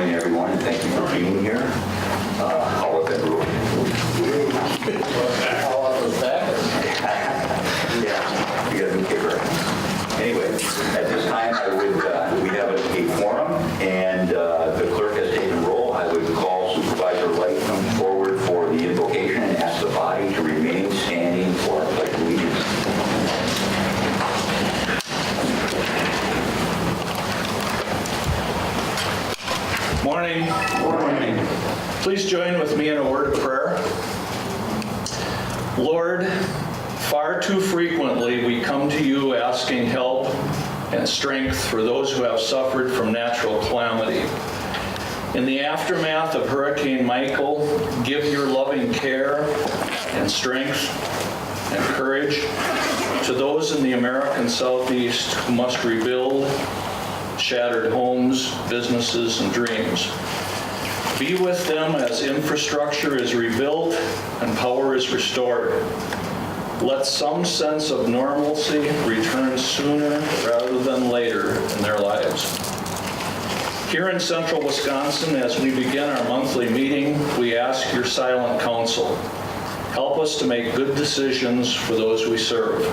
morning, everyone, and thank you for being here. How was that rule? How about those backers? Yeah, we got a new kicker. Anyway, at this time, we have a forum, and the clerk has taken roll. I would call Supervisor Light to come forward for the invocation and ask the body to remain standing for our pledge of allegiance. Morning. Morning. Please join with me in a word of prayer. Lord, far too frequently we come to you asking help and strength for those who have suffered from natural calamity. In the aftermath of Hurricane Michael, give your loving care and strength and courage to those in the American Southeast who must rebuild shattered homes, businesses, and dreams. Be with them as infrastructure is rebuilt and power is restored. Let some sense of normalcy return sooner rather than later in their lives. Here in central Wisconsin, as we begin our monthly meeting, we ask your silent counsel. Help us to make good decisions for those we serve.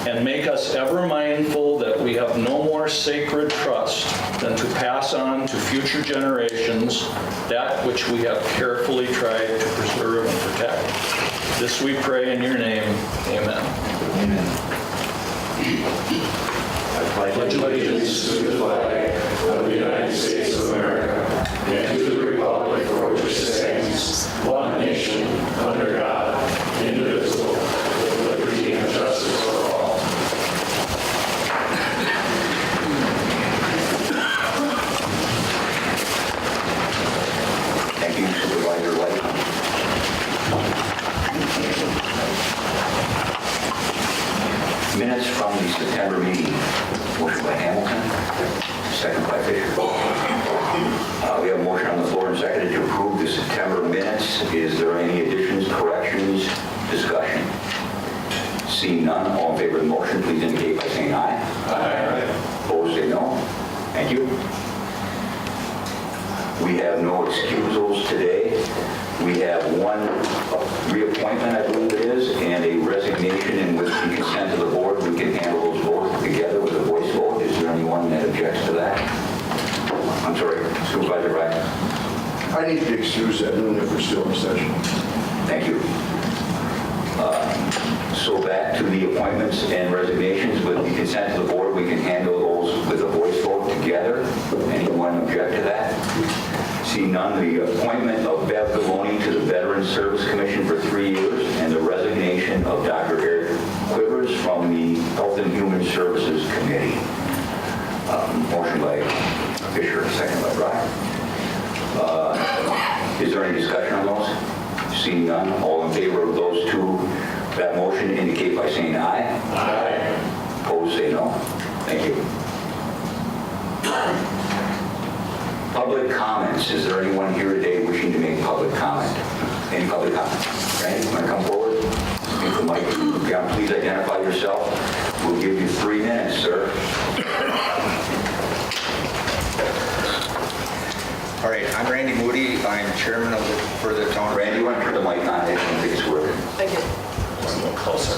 And make us ever mindful that we have no more sacred trust than to pass on to future generations that which we have carefully tried to preserve and protect. This we pray in your name. Amen. Amen. I pledge allegiance to the flag of the United States of America and to the republic for which it stands, one nation, under God, indivisible, with liberty and justice for all. Thank you, Supervisor Light. Minutes from the September meeting. Motion by Hamilton, second by Fisher. We have a motion on the floor and seconded to approve the September minutes. Is there any additions, corrections, discussion? Seeing none, all in favor of the motion, please indicate by saying aye. Aye. Opposed, say no. Thank you. We have no excusals today. We have one reappointment, I believe it is, and a resignation, and with the consent of the board, we can handle those both together with a voice vote. Is there anyone that objects to that? I'm sorry, Supervisor Ryan. I need to be excused at noon if we're still in session. Thank you. So back to the appointments and resignations. With the consent of the board, we can handle those with a voice vote together. Anyone object to that? See none. The appointment of Bev Gavoni to the Veterans Service Commission for 3 years and the resignation of Dr. Eric Quivers from the Health and Human Services Committee. Motion by Fisher, second by Bryan. Is there any discussion on those? Seeing none, all in favor of those two, that motion indicate by saying aye. Aye. Opposed, say no. Thank you. Public comments. Is there anyone here today wishing to make public comment? Any public comment? Randy, you want to come forward? If the mic, yeah, please identify yourself. We'll give you 3 minutes, sir. All right, I'm Randy Moody. I'm chairman for the town. Randy, you want to turn the mic on? I don't think it's working. Thank you. A little closer.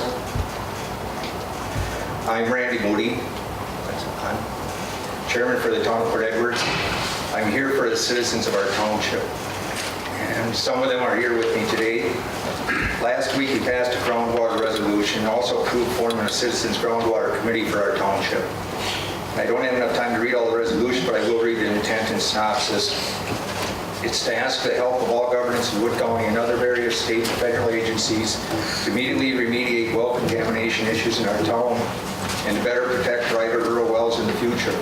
I'm Randy Moody. I'm chairman for the town of Port Edwards. I'm here for the citizens of our township. And some of them are here with me today. Last week we passed a groundwater resolution and also approved forming a citizens groundwater committee for our township. I don't have enough time to read all the resolution, but I will read the intent and synopsis. It's to ask the help of all governments in Wood County and other various state and federal agencies to immediately remediate well contamination issues in our town and to better protect private rural wells in the future.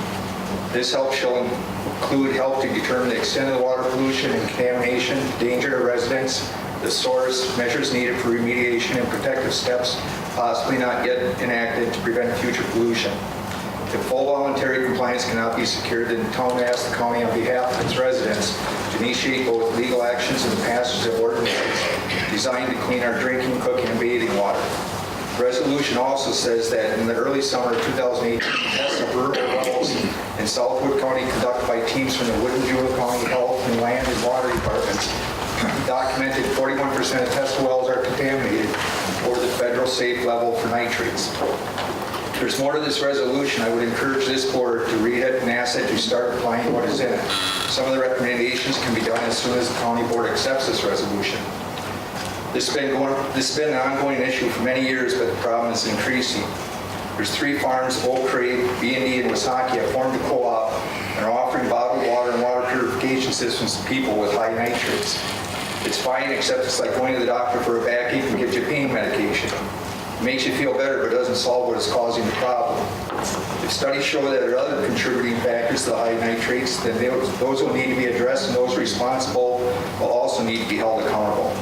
This help shall include help to determine the extent of the water pollution and contamination, danger to residents, the source, measures needed for remediation, and protective steps possibly not yet enacted to prevent future pollution. If full voluntary compliance cannot be secured, then the town asks the county on behalf of its residents to initiate both legal actions and the passage of ordinances designed to clean our drinking, cooking, and bathing water. The resolution also says that in the early summer of 2018, tests of rural wells in Southwood County conducted by teams from the Wood and Jewel County Health and Land and Water Departments documented 41% of test wells are contaminated or the federal safe level for nitrates. There's more to this resolution. I would encourage this board to read it and ask that you start applying what is in it. Some of the recommendations can be done as soon as the county board accepts this resolution. This has been an ongoing issue for many years, but the problem is increasing. There's 3 farms, Oak Creek, B&D, and Wisaki, have formed a co-op and are offering bottled water and water purification systems to people with high nitrates. It's fine, except it's like going to the doctor for a backache and get you pain medication. It makes you feel better, but doesn't solve what is causing the problem. If studies show that there are other contributing factors to the high nitrates, then those will need to be addressed, and those responsible will also need to be held accountable.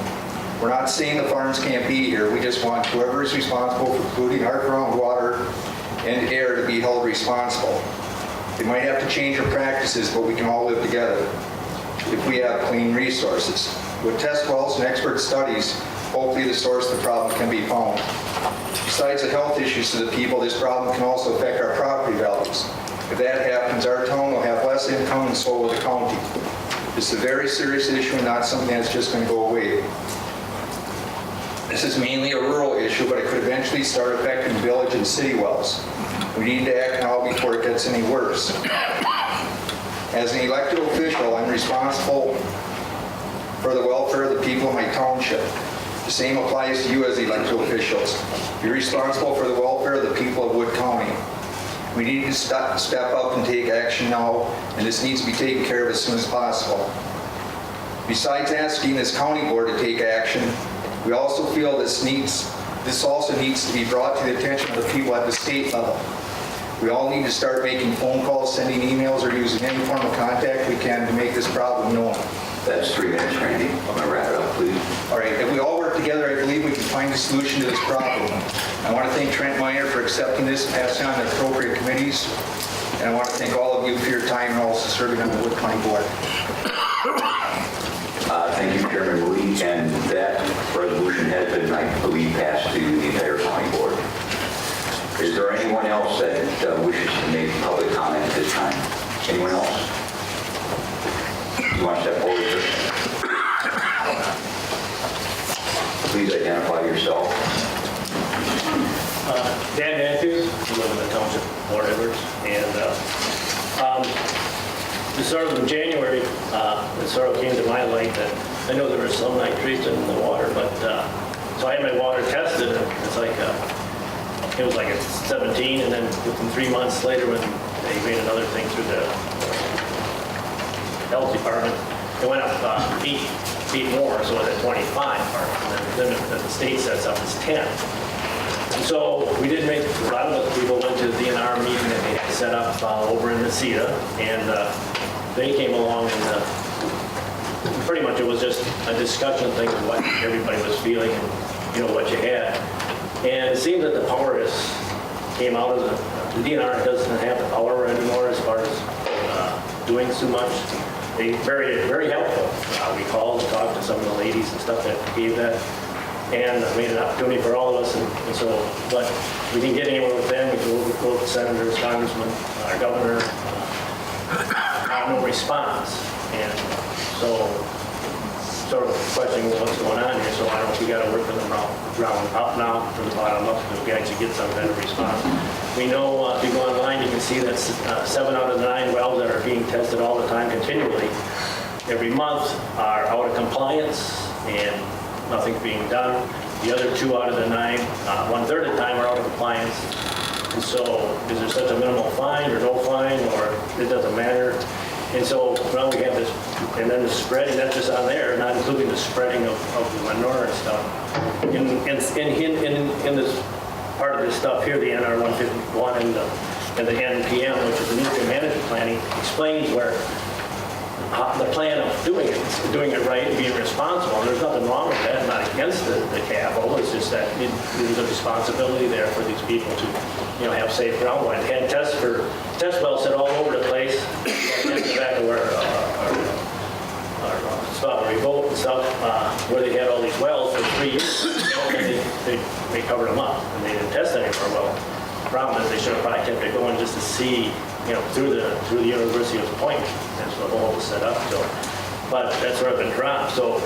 We're not saying the farms can't be here. We just want whoever is responsible for polluting our groundwater and air to be held responsible. They might have to change their practices, but we can all live together if we have clean resources. With test wells and expert studies, hopefully the source of the problem can be found. Besides the health issues to the people, this problem can also affect our property values. If that happens, our town will have less income and so will the county. This is a very serious issue and not something that's just going to go away. This is mainly a rural issue, but it could eventually start affecting village and city wells. We need to act now before it gets any worse. As an elected official, I'm responsible for the welfare of the people in my township. The same applies to you as elected officials. You're responsible for the welfare of the people of Wood County. We need to step up and take action now, and this needs to be taken care of as soon as possible. Besides asking this county board to take action, we also feel this also needs to be brought to the attention of the people at the state level. We all need to start making phone calls, sending emails, or using any form of contact we can to make this problem known. That's 3 minutes, Randy. I'm going to wrap it up, please. All right, if we all work together, I believe we can find a solution to this problem. I want to thank Trent Meyer for accepting this and passing on the appropriate committees. And I want to thank all of you for your time and also serving on the Wood County Board. Thank you, Chairman Moody, and that resolution has been, I believe, passed to the entire county board. Is there anyone else that wishes to make public comment at this time? Anyone else? You want to step forward, sir? Please identify yourself. Dan Matthews, I live in the township of Port Edwards, and the start of January, it sort of came to my light that I know there was some nitrates in the water, but so I had my water tested, and it's like it was like a 17, and then within 3 months later, when they made another thing through the health department, it went up 8 more, so it was at 25, and then the state sets up as 10. And so we did make, a lot of the people went to the DNR meeting that they had set up over in Mesita, and they came along and pretty much it was just a discussion thing of what everybody was feeling and, you know, what you had. And it seemed that the power came out of the DNR doesn't have the power anymore as far as doing too much. They very, very helpful. We called and talked to some of the ladies and stuff that gave that, and made an opportunity for all of us. And so, but we didn't get anywhere with them. We go with senators, congressmen, our governor. No response. And so, sort of questioning what's going on here. So I don't know if we got to work from the ground up now, from the bottom up, so we actually get some kind of response. We know if you go online, you can see that 7 out of 9 wells that are being tested all the time continually every month are out of compliance and nothing's being done. The other 2 out of the 9, 1/3 of the time, are out of compliance. And so is there such a minimal fine or no fine, or it doesn't matter? And so now we have this, and then the spreading, that's just on there, not including the spreading of the manure and stuff. In this part of this stuff here, the NR 151 and the NPM, which is the nutrient management planning, explains where the plan of doing it right and being responsible. And there's nothing wrong with that, not against the capital. It's just that there's a responsibility there for these people to, you know, have safe groundwater. They had test wells set all over the place. That's the back of where spot where we vote and stuff, where they had all these wells for 3 years. And they covered them up, and they didn't test anymore. Well, the problem is they should have probably kept it going just to see, through the University of Point. That's what the hole was set up. So, but that's where it's been dropped. So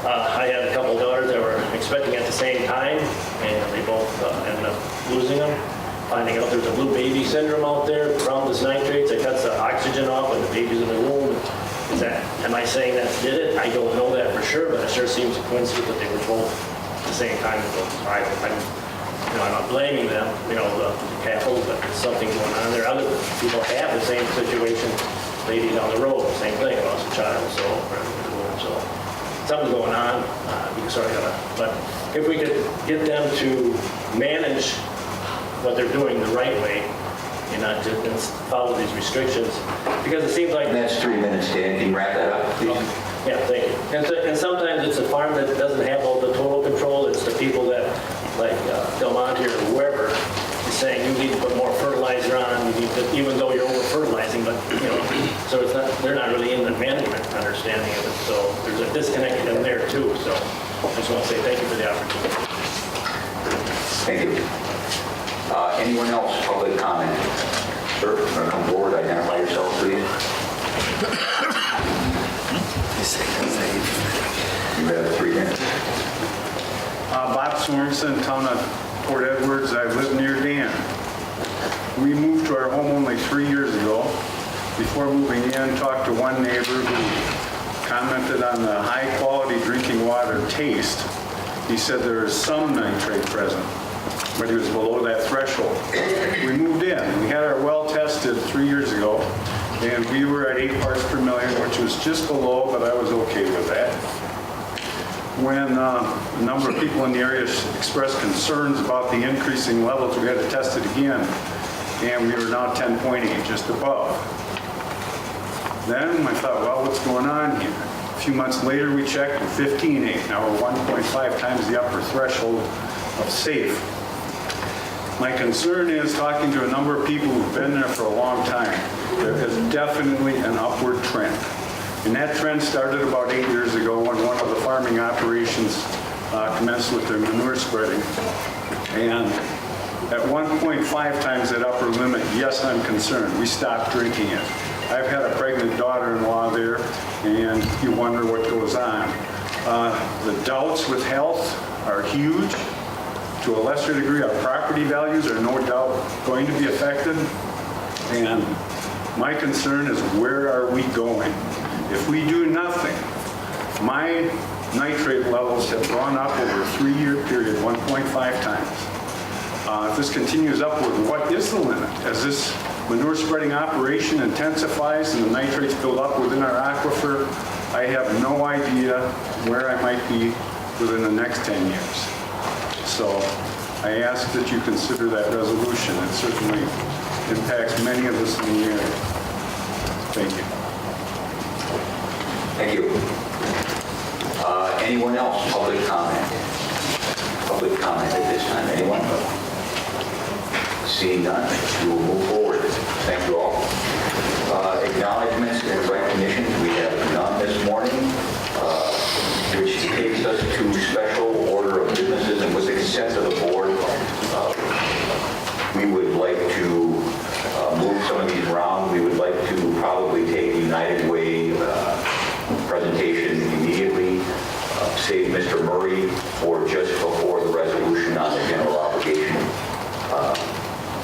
I had a couple of daughters that were expecting at the same time, and they both ended up losing them. Finding out there's a blue baby syndrome out there around this nitrates that cuts the oxygen off when the baby's in the womb. Am I saying that did it? I don't know that for sure, but it sure seems a coincidence that they were both at the same time. I'm not blaming them, the couples, but there's something going on there. Other people have the same situation. Lady down the road, same thing, lost a child, so something's going on. But if we could get them to manage what they're doing the right way and not just follow these restrictions, because it seems like... And that's 3 minutes, Dan. Can you wrap that up, please? Yeah, thank you. And sometimes it's a farm that doesn't have all the total control. It's the people that, like Del Monte or whoever, is saying you need to put more fertilizer on, you need to, even though you're over-fertilizing, but, so it's not, they're not really in the management understanding of it. So there's a disconnect in there, too. So I just want to say thank you for the opportunity. Thank you. Anyone else, public comment? Sir, come forward, identify yourself, please. You have 3 minutes. Bob Sorensen, town of Port Edwards. I live near Dan. We moved to our home only 3 years ago. Before moving in, talked to one neighbor who commented on the high-quality drinking water taste. He said there is some nitrate present, but he was below that threshold. We moved in. We had our well tested 3 years ago, and we were at 8 parts per million, which was just below, but I was okay with that. When a number of people in the area expressed concerns about the increasing levels, we had to test it again, and we were now 10.8, just above. Then I thought, well, what's going on here? A few months later, we checked, we're 15.8. Now we're 1.5 times the upper threshold of safe. My concern is, talking to a number of people who've been there for a long time, there is definitely an upward trend. And that trend started about 8 years ago when one of the farming operations commenced with their manure spreading. And at 1.5 times that upper limit, yes, I'm concerned. We stopped drinking it. I've had a pregnant daughter-in-law there, and you wonder what goes on. The doubts with health are huge. To a lesser degree, our property values are no doubt going to be affected. And my concern is, where are we going? If we do nothing, my nitrate levels have gone up over a 3-year period, 1.5 times. If this continues upward, what is the limit? As this manure spreading operation intensifies and the nitrates build up within our aquifer, I have no idea where I might be within the next 10 years. So I ask that you consider that resolution. It certainly impacts many of us in the area. Thank you. Thank you. Anyone else? Public comment? Public comment at this time. Anyone? Seeing none, we will move forward. Thank you all. Acknowledgements and recognitions, we have none this morning, which takes us to special order of businesses, and with the consent of the board, we would like to move some of these around. We would like to probably take the United Way presentation immediately, save Mr. Murray for just before the resolution on the general obligation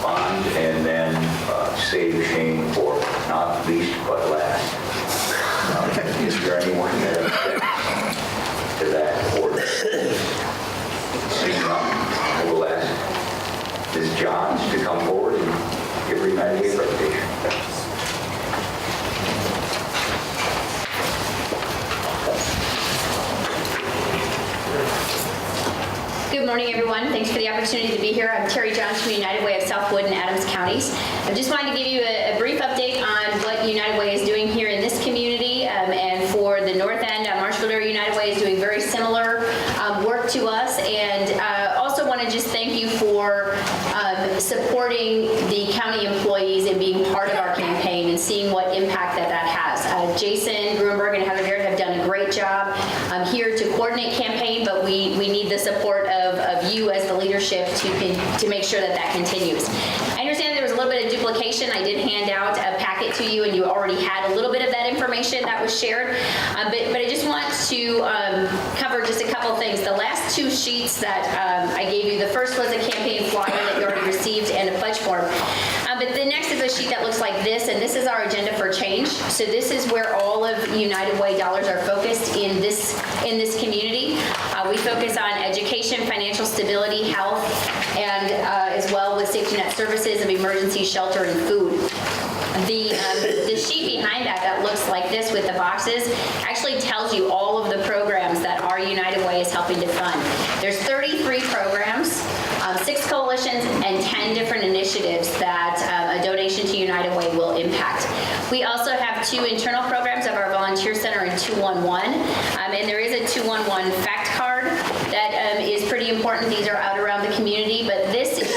bond, and then save Shane for not least but last. Is there anyone that objects to that order? Seeing none, I will ask Ms. Johns to come forward and give her United Way presentation. Good morning, everyone. Thanks for the opportunity to be here. I'm Terry Johns from United Way of Southwood and Adams counties. I just wanted to give you a brief update on what United Way is doing here in this community. And for the north end, Marshfield area United Way is doing very similar work to us. And also want to just thank you for supporting the county employees and being part of our campaign and seeing what impact that has. Jason Grunberg and Heather Garrett have done a coordinate campaign, but we need the support of you as the leadership to make sure that that continues. I understand there was a little bit of duplication. I did hand out a packet to you, and you already had a little bit of that information that was shared. But I just want to cover just a couple things. The last two sheets that I gave you, the first was a campaign flyer that you already received and a pledge form. But the next is a sheet that looks like this, and this is our agenda for change. So this is where all of United Way dollars are focused in this community. We focus on education, financial stability, health, and as well with safety net services of emergency shelter and food. The sheet behind that looks like this with the boxes actually tells you all of the programs that our United Way is helping to fund. There's 33 programs, 6 coalitions, and 10 different initiatives that a donation to United Way will impact. We also have 2 internal programs of our volunteer center in 211, and there is a 211 fact card that is pretty important. These are out around the community, but this is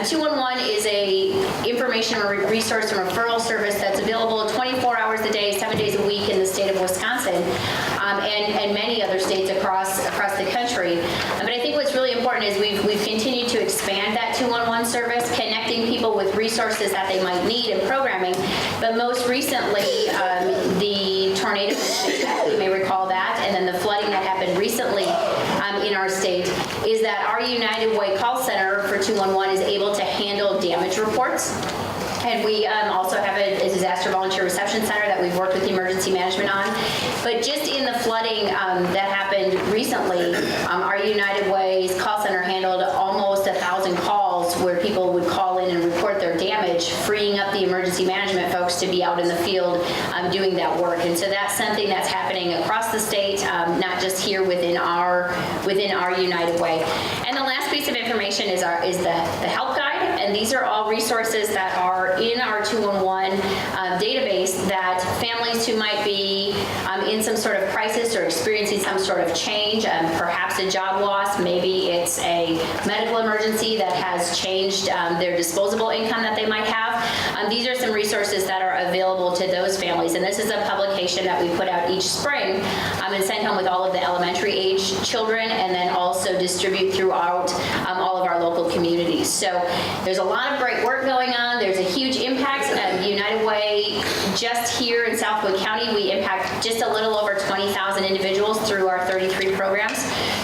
211 is a information resource and referral service that's available 24 hours a day, 7 days a week in the state of Wisconsin, and many other states across the country. But I think what's really important is we've continued to expand that 211 service, connecting people with resources that they might need and programming. But most recently, the tornado, you may recall that, and then the flooding that happened recently in our state, is that our United Way call center for 211 is able to handle damage reports. And we also have a disaster volunteer reception center that we've worked with emergency management on. But just in the flooding that happened recently, our United Way's call center handled almost 1,000 calls where people would call in and report their damage, freeing up the emergency management folks to be out in the field doing that work. And so that's something that's happening across the state, not just here within our United Way. And the last piece of information is the help guide. And these are all resources that are in our 211 database that families who might be in some sort of crisis or experiencing some sort of change, perhaps a job loss, maybe it's a medical emergency that has changed their disposable income that they might have. These are some resources that are available to those families. And this is a publication that we put out each spring and send home with all of the elementary age children, and then also distribute throughout all of our local communities. So there's a lot of great work going on. There's a huge impact. United Way, just here in Southwood County, we impact just a little over 20,000 individuals through our 33 programs.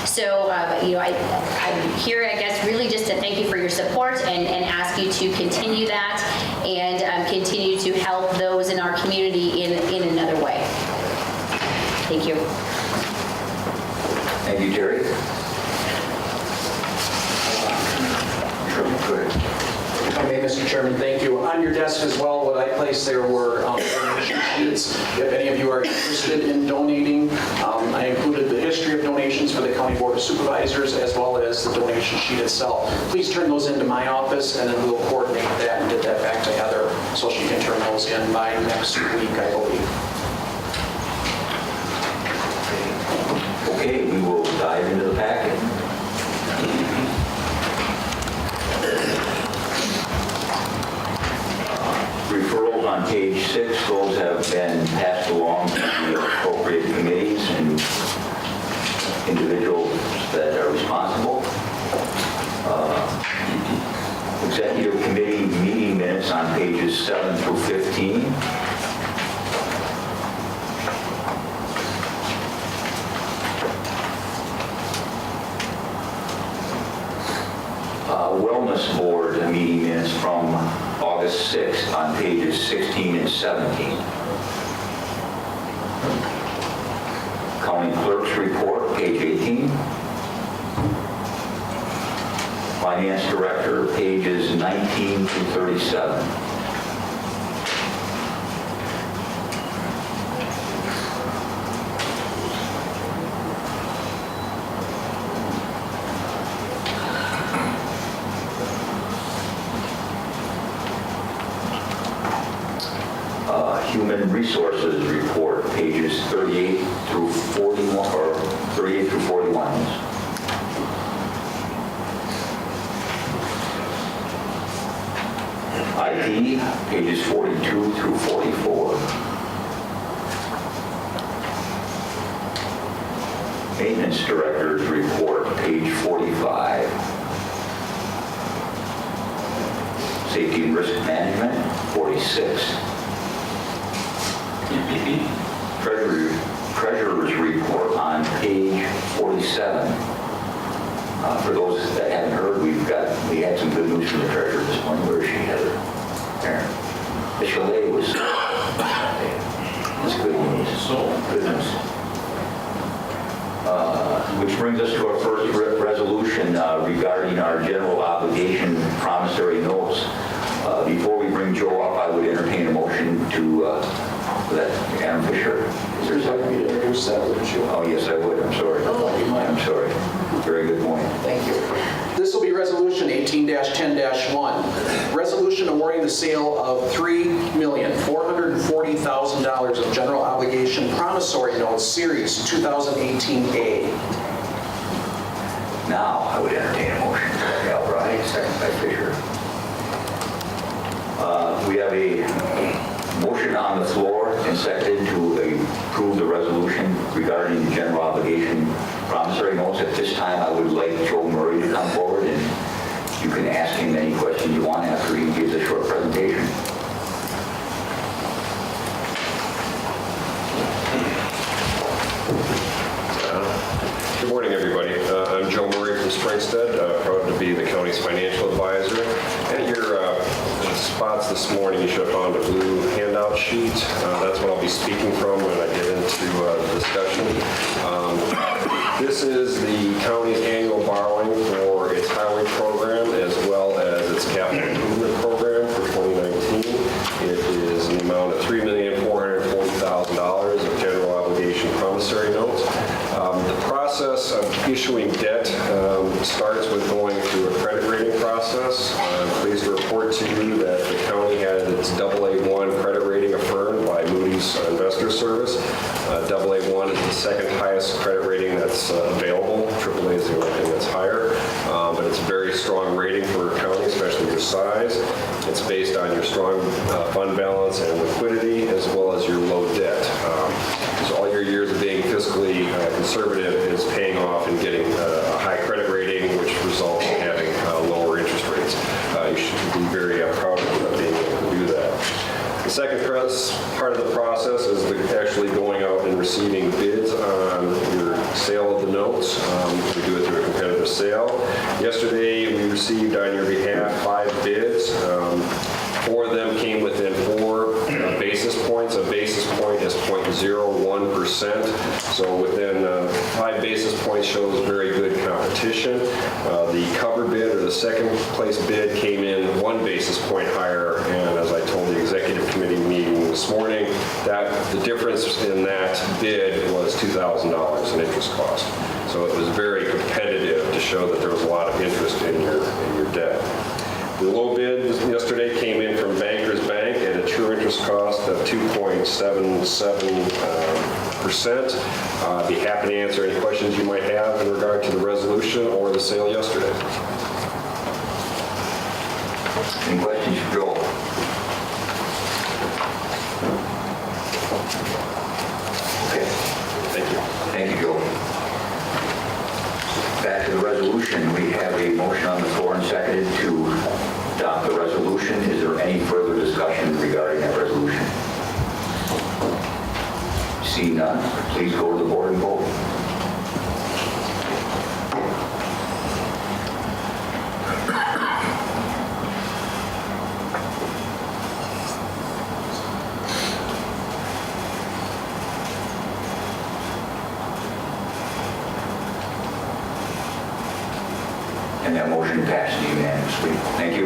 So, I'm here, I guess, really just to thank you for your support and ask you to continue that and continue to help those in our community in another way. Thank you. Thank you, Terry. Go ahead. Okay, Mr. Chairman, thank you. On your desk as well, what I placed there were donation sheets. If any of you are interested in donating, I included the history of donations for the County Board of Supervisors as well as the donation sheet itself. Please turn those into my office, and then we'll coordinate that and get that back to Heather so she can turn those in by next week, I believe. Okay, we will dive into the packet. Referrals on page 6, those have been passed along to the appropriate committees and individuals that are responsible. Executive committee meeting minutes on pages 7 through 15. Wellness Board meeting minutes from August 6th on pages 16 and 17. County Clerk's Report, page 18. Finance Director, pages 19 through 37. Human Resources Report, pages 38 through 41, or 38 through 41. ID, pages 42 through 44. Maintenance Director's report, page 45. Safety and Risk Management, 46. Treasurer's report on page 47. For those that haven't heard, we had some good news from the treasurer this morning. Where is she, Heather? There. The chalet was, that's good news. Good news. Which brings us to our first resolution regarding our general obligation promissory notes. Before we bring Joe up, I would entertain a motion to let Adam Fisher. Is there a second? You introduce that, wouldn't you? Oh, yes, I would. I'm sorry. I'm sorry. Very good point. Thank you. This will be Resolution 18-10-1. Resolution awarding the sale of $3,440,000 of general obligation promissory notes, Series 2018A. Now, I would entertain a motion. Al Bry, second by Fisher. We have a motion on the floor and seconded to approve the resolution regarding general obligation promissory notes. At this time, I would like Joe Murray to come forward, and you can ask him any questions you want after he gives a short presentation. Good morning, everybody. I'm Joe Murray from Springstead, proud to be the county's financial advisor. At your spots this morning, you should have found a blue handout sheet. That's what I'll be speaking from when I get into the discussion. This is the county's annual borrowing for its highway program as well as its capital improvement program for 2019. It is in the amount of $3,440,000 of general obligation promissory notes. The process of issuing debt starts with going through a credit rating process. I'm pleased to report to you that the county had its AA1 credit rating affirmed by Moody's Investor Service. AA1 is the second highest credit rating that's available. AAA is the only thing that's higher. But it's a very strong rating for a county, especially your size. It's based on your strong fund balance and liquidity, as well as your low debt. So all your years of being fiscally conservative is paying off and getting a high credit rating, which results in having lower interest rates. You should be very proud of being able to do that. The second part of the process is actually going out and receiving bids on your sale of the notes. We do it through a competitive sale. Yesterday, we received on your behalf 5 bids. 4 of them came within 4 basis points. A basis point is 0.01%. So within 5 basis points shows very good competition. The cover bid, or the second place bid, came in 1 basis point higher. And as I told the executive committee meeting this morning, that the difference in that bid was $2,000 in interest cost. So it was very competitive to show that there was a lot of interest in your debt. The low bid yesterday came in from Bankers Bank at a true interest cost of 2.77%. I'd be happy to answer any questions you might have in regard to the resolution or the sale yesterday. Any questions for Joel? Okay. Thank you. Thank you, Joel. Back to the resolution. We have a motion on the floor and seconded to adopt the resolution. Is there any further discussion regarding that resolution? See none, please go to the board and vote. And that motion passes unanimously. Thank you.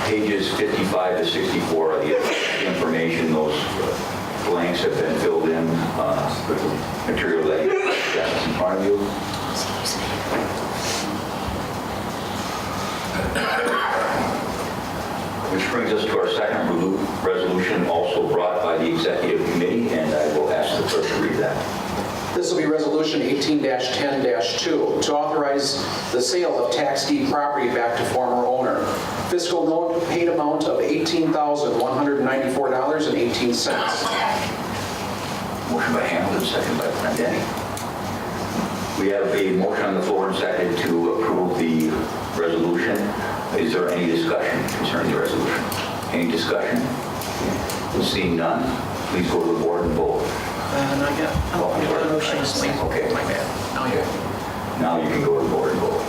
Pages 55 to 64 are the information. Those blanks have been filled in with the material that you have in front of you. Which brings us to our second resolution, also brought by the executive committee, and I will ask the clerk to read that. This will be Resolution 18-10-2 to authorize the sale of tax deed property back to former owner. Fiscal note paid amount of $18,194.18. Motion by Hamilton, second by Glendening. We have a motion on the floor and second to approve the resolution. Is there any discussion concerning the resolution? Any discussion? Seeing none, please go to the board and vote. Not yet. Oh, I'm sorry. Motion is late. Okay. My bad. Now you. Now you can go to the board and vote.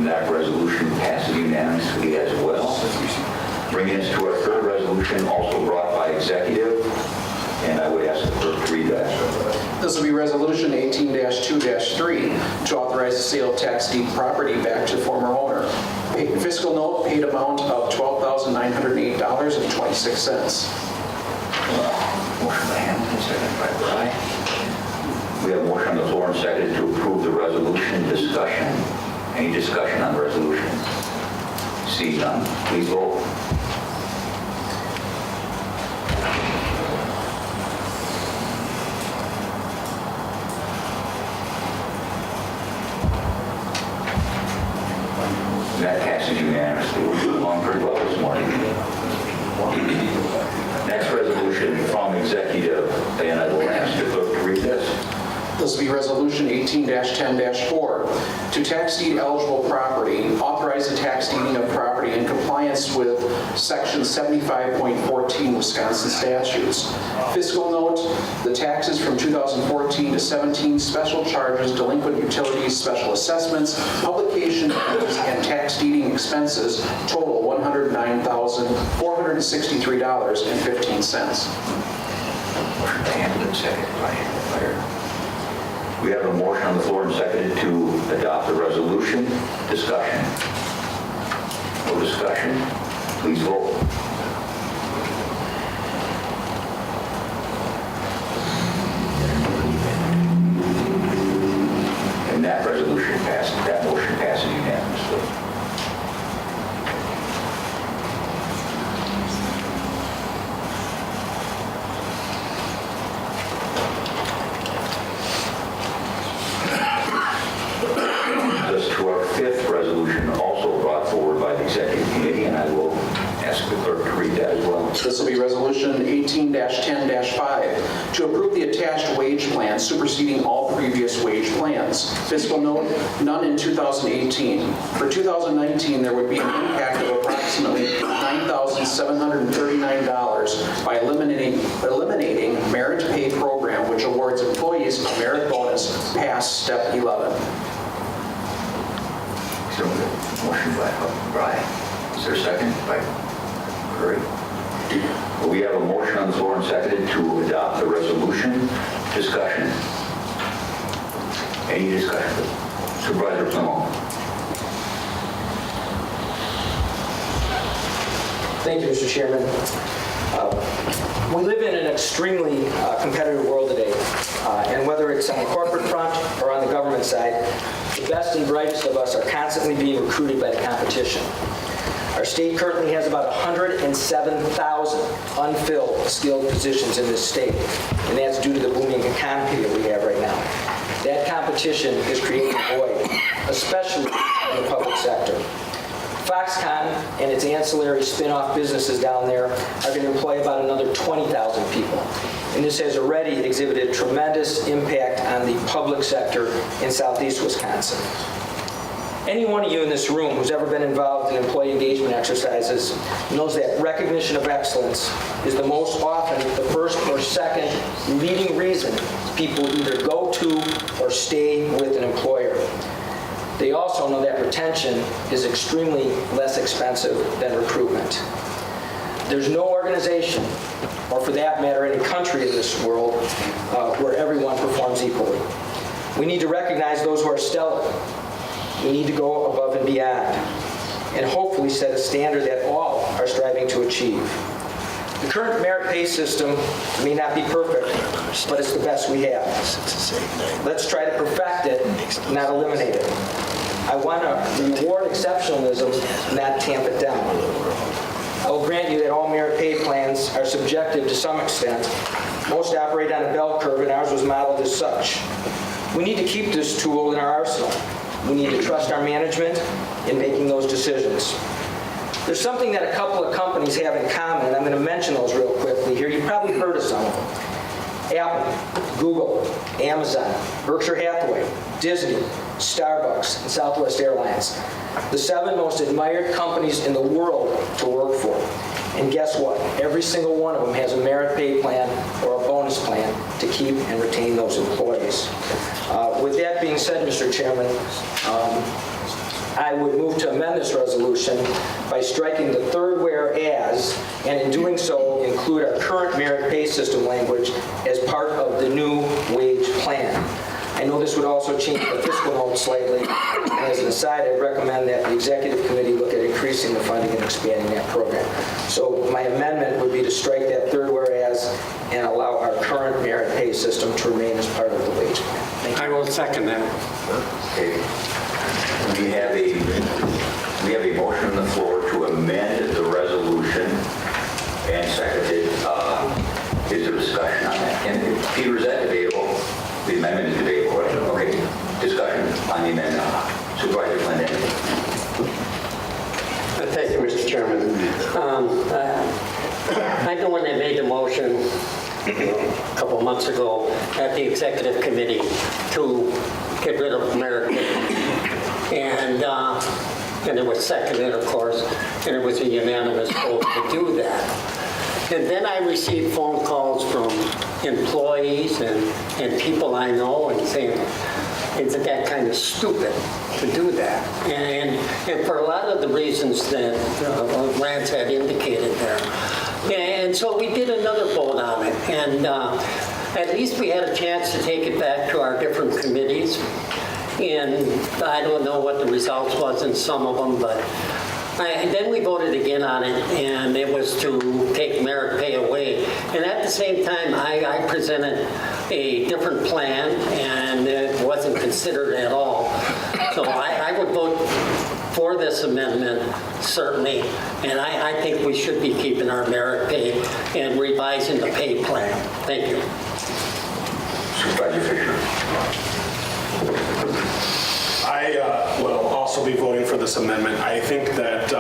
That resolution passes unanimously as well. Bringing us to our third resolution, also brought by executive, and I would ask the clerk to read that. This will be Resolution 18-2-3 to authorize the sale of tax deed property back to the former owner. Fiscal note paid amount of $12,908.26. Motion by Hamilton, second by Bry. We have a motion on the floor and seconded to approve the resolution. Discussion. Any discussion on the resolution? Seeing none, please vote. That passes unanimously. We're moving along pretty well this morning. Next resolution from executive, and I will ask the clerk to read this. This will be Resolution 18-10-4 to tax deed eligible property, authorize the tax deeding of property in compliance with Section 75.14 Wisconsin statutes. Fiscal note, the taxes from 2014 to 17, special charges, delinquent utilities, special assessments, publication fees, and tax deeding expenses total $109,463.15. Motion by Hamilton, seconded by Fire. We have a motion on the floor and seconded to adopt the resolution. Discussion. No discussion. Please vote. And that resolution passes, that motion passes unanimously. To our fifth resolution, also brought forward by the Executive Committee, and I will ask the clerk to read that as well. This will be Resolution 18-10-5 to approve the attached wage plan superseding all previous wage plans. Fiscal note, none in 2018. For 2019, there would be an impact of approximately $9,739 by eliminating merit pay program, which awards employees a merit bonus past step 11. So, motion by Brian. Is there a second? By Curry. We have a motion on the floor and seconded to adopt the resolution. Discussion. Any discussion? Supervisor Plummer. Thank you, Mr. Chairman. We live in an extremely competitive world today, and whether it's on the corporate front or on the government side, the best and brightest of us are constantly being recruited by the competition. Our state currently has about 107,000 unfilled skilled positions in this state, and that's due to the booming economy that we have right now. That competition is creating a void, especially in the public sector. Foxconn and its ancillary spin-off businesses down there are going to employ about another 20,000 people. And this has already exhibited tremendous impact on the public sector in southeast Wisconsin. Any one of you in this room who's ever been involved in employee engagement exercises knows that recognition of excellence is the most often the first or second leading reason people either go to or stay with an employer. They also know that retention is extremely less expensive than recruitment. There's no organization, or for that matter, any country in this world, where everyone performs equally. We need to recognize those who are stellar. We need to go above and beyond. and hopefully set a standard that all are striving to achieve. The current merit pay system may not be perfect, but it's the best we have. Let's try to perfect it, not eliminate it. I want to reward exceptionalism, not tamp it down. I will grant you that all merit pay plans are subjective to some extent. Most operate on a bell curve, and ours was modeled as such. We need to keep this tool in our arsenal. We need to trust our management in making those decisions. There's something that a couple of companies have in common, and I'm going to mention those real quickly here. You've probably heard of some of them. Apple, Google, Amazon, Berkshire Hathaway, Disney, Starbucks, and Southwest Airlines. The 7 most admired companies in the world to work for. And guess what? Every single one of them has a merit pay plan or a bonus plan to keep and retain those employees. With that being said, Mr. Chairman, I would move to amend this resolution by striking the third whereas, and in doing so, include our current merit pay system language as part of the new wage plan. I know this would also change the fiscal note slightly, and as an aside, I'd recommend that the Executive Committee look at increasing the funding and expanding that program. So my amendment would be to strike that third whereas and allow our current merit pay system to remain as part of the wage plan. Thank you. I will second that. Okay. We have a motion on the floor to amend the resolution and seconded. Is there discussion on that? And Peter, is that debatable? The amendment is debatable, right? Okay. Discussion on the amendment. Supervisor Clinton. Thank you, Mr. Chairman. I'm the one that made the motion a couple of months ago at the Executive Committee to get rid of merit pay. And it was seconded, of course, and it was a unanimous vote to do that. And then I received phone calls from employees and people I know and saying, isn't that kind of stupid to do that? And for a lot of the reasons that Lance had indicated there. And so we did another vote on it. And at least we had a chance to take it back to our different committees. And I don't know what the results was in some of them, but then we voted again on it, and it was to take merit pay away. And at the same time, I presented a different plan, and it wasn't considered at all. So I would vote for this amendment, certainly, and I think we should be keeping our merit pay and revising the pay plan. Thank you. Supervisor Fisher. I will also be voting for this amendment. I think that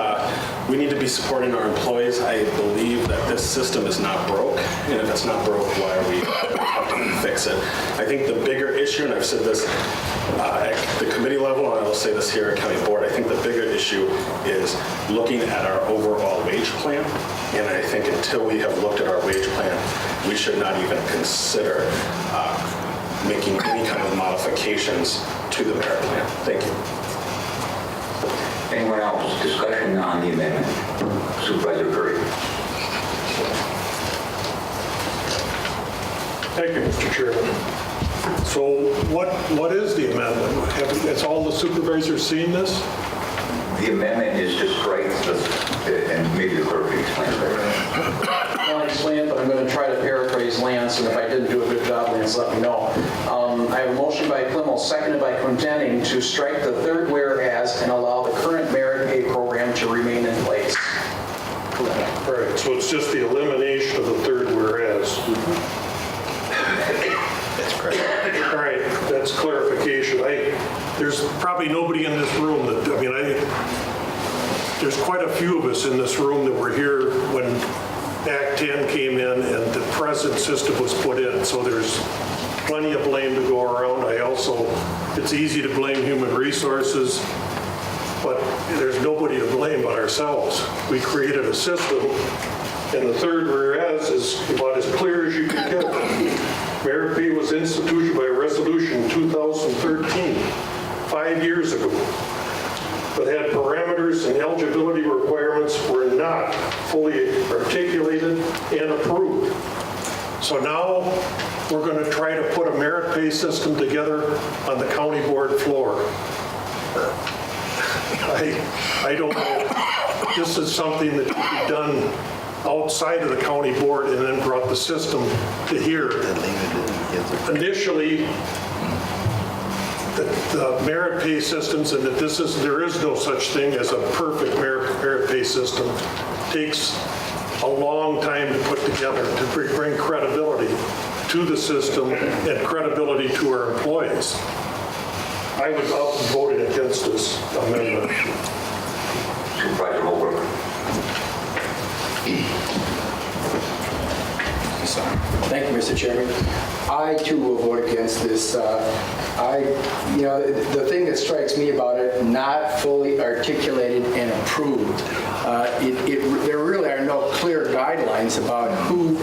we need to be supporting our employees. I believe that this system is not broke, and if it's not broke, why are we having to fix it? I think the bigger issue, and I've said this at the committee level, and I will say this here at County Board, I think the bigger issue is looking at our overall wage plan, and I think until we have looked at our wage plan, we should not even consider making any kind of modifications to the merit plan. Thank you. Anyone else? Discussion on the amendment? Supervisor Curry. Thank you, Mr. Chairman. So what is the amendment? Has all the supervisors seen this? The amendment is to strike and maybe the clerk can explain it. I'll explain it, but I'm going to try to paraphrase Lance, and if I didn't do a good job, Lance, let me know. I have a motion by Klimmel, seconded by Quintenning, to strike the third whereas and allow the current merit pay program to remain in place. All right, so it's just the elimination of the third whereas. That's correct. All right, that's clarification. There's probably nobody in this room that, there's quite a few of us in this room that were here when Act 10 came in and the present system was put in. So there's plenty of blame to go around. It's easy to blame human resources, but there's nobody to blame but ourselves. We created a system, and the third whereas is about as clear as you can get. Merit pay was instituted by resolution 2013, 5 years ago, but had parameters and eligibility requirements were not fully articulated and approved. So now we're going to try to put a merit pay system together on the county board floor. I don't know. This is something that could be done outside of the county board and then brought the system to here. Initially, the merit pay systems, and that there is no such thing as a perfect merit pay system, takes a long time to put together to bring credibility to the system and credibility to our employees. I would be voting against this amendment. Supervisor Holbrook. Thank you, Mr. Chairman. I too will vote against this. The thing that strikes me about it, not fully articulated and approved. There really are no clear guidelines about who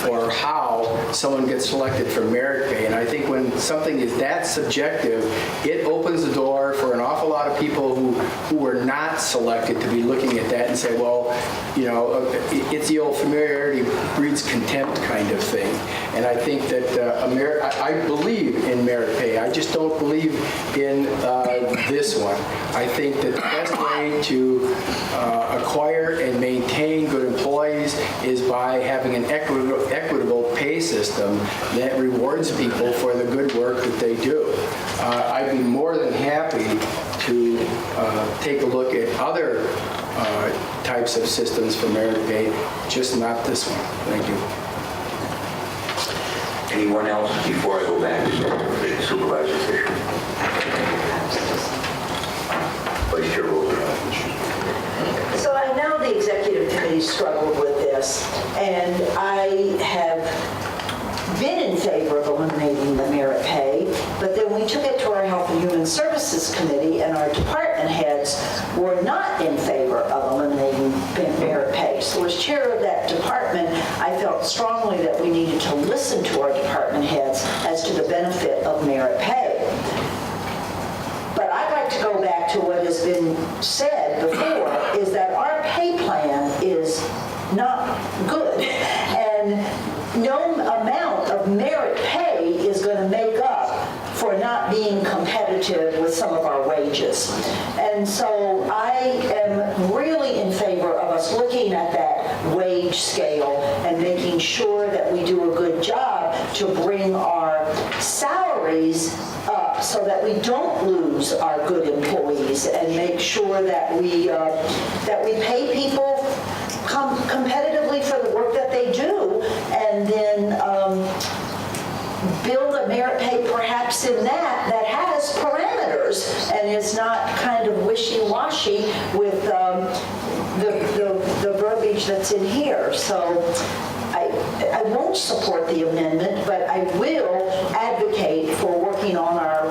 or how someone gets selected for merit pay. And I think when something is that subjective, it opens the door for an awful lot of people who were not selected to be looking at that and say, well, it's the old familiarity breeds contempt kind of thing. And I think that I believe in merit pay. I just don't believe in this one. I think that the best way to acquire and maintain good employees is by having an equitable pay system that rewards people for the good work that they do. I'd be more than happy to take a look at other types of systems for merit pay, just not this one. Thank you. Anyone else before I go back to Supervisor Fisher? Vice Chair Roser. So I know the executive committee struggled with this, and I have been in favor of eliminating the merit pay, but then we took it to our Health and Human Services Committee, and our department heads were not in favor of eliminating merit pay. So as chair of that department, I felt strongly that we needed to listen to our department heads as to the benefit of merit pay. But I'd like to go back to what has been said before, is that our pay plan is not good. And no amount of merit pay is going to make up for not being competitive with some of our wages. And so I am really in favor of us looking at that wage scale and making sure that we do a good job to bring our salaries up so that we don't lose our good employees, and make sure that we pay people competitively for the work that they do, and then build a merit pay perhaps in that has parameters and is not kind of wishy-washy with the verbiage that's in here. So I won't support the amendment, but I will advocate for working on our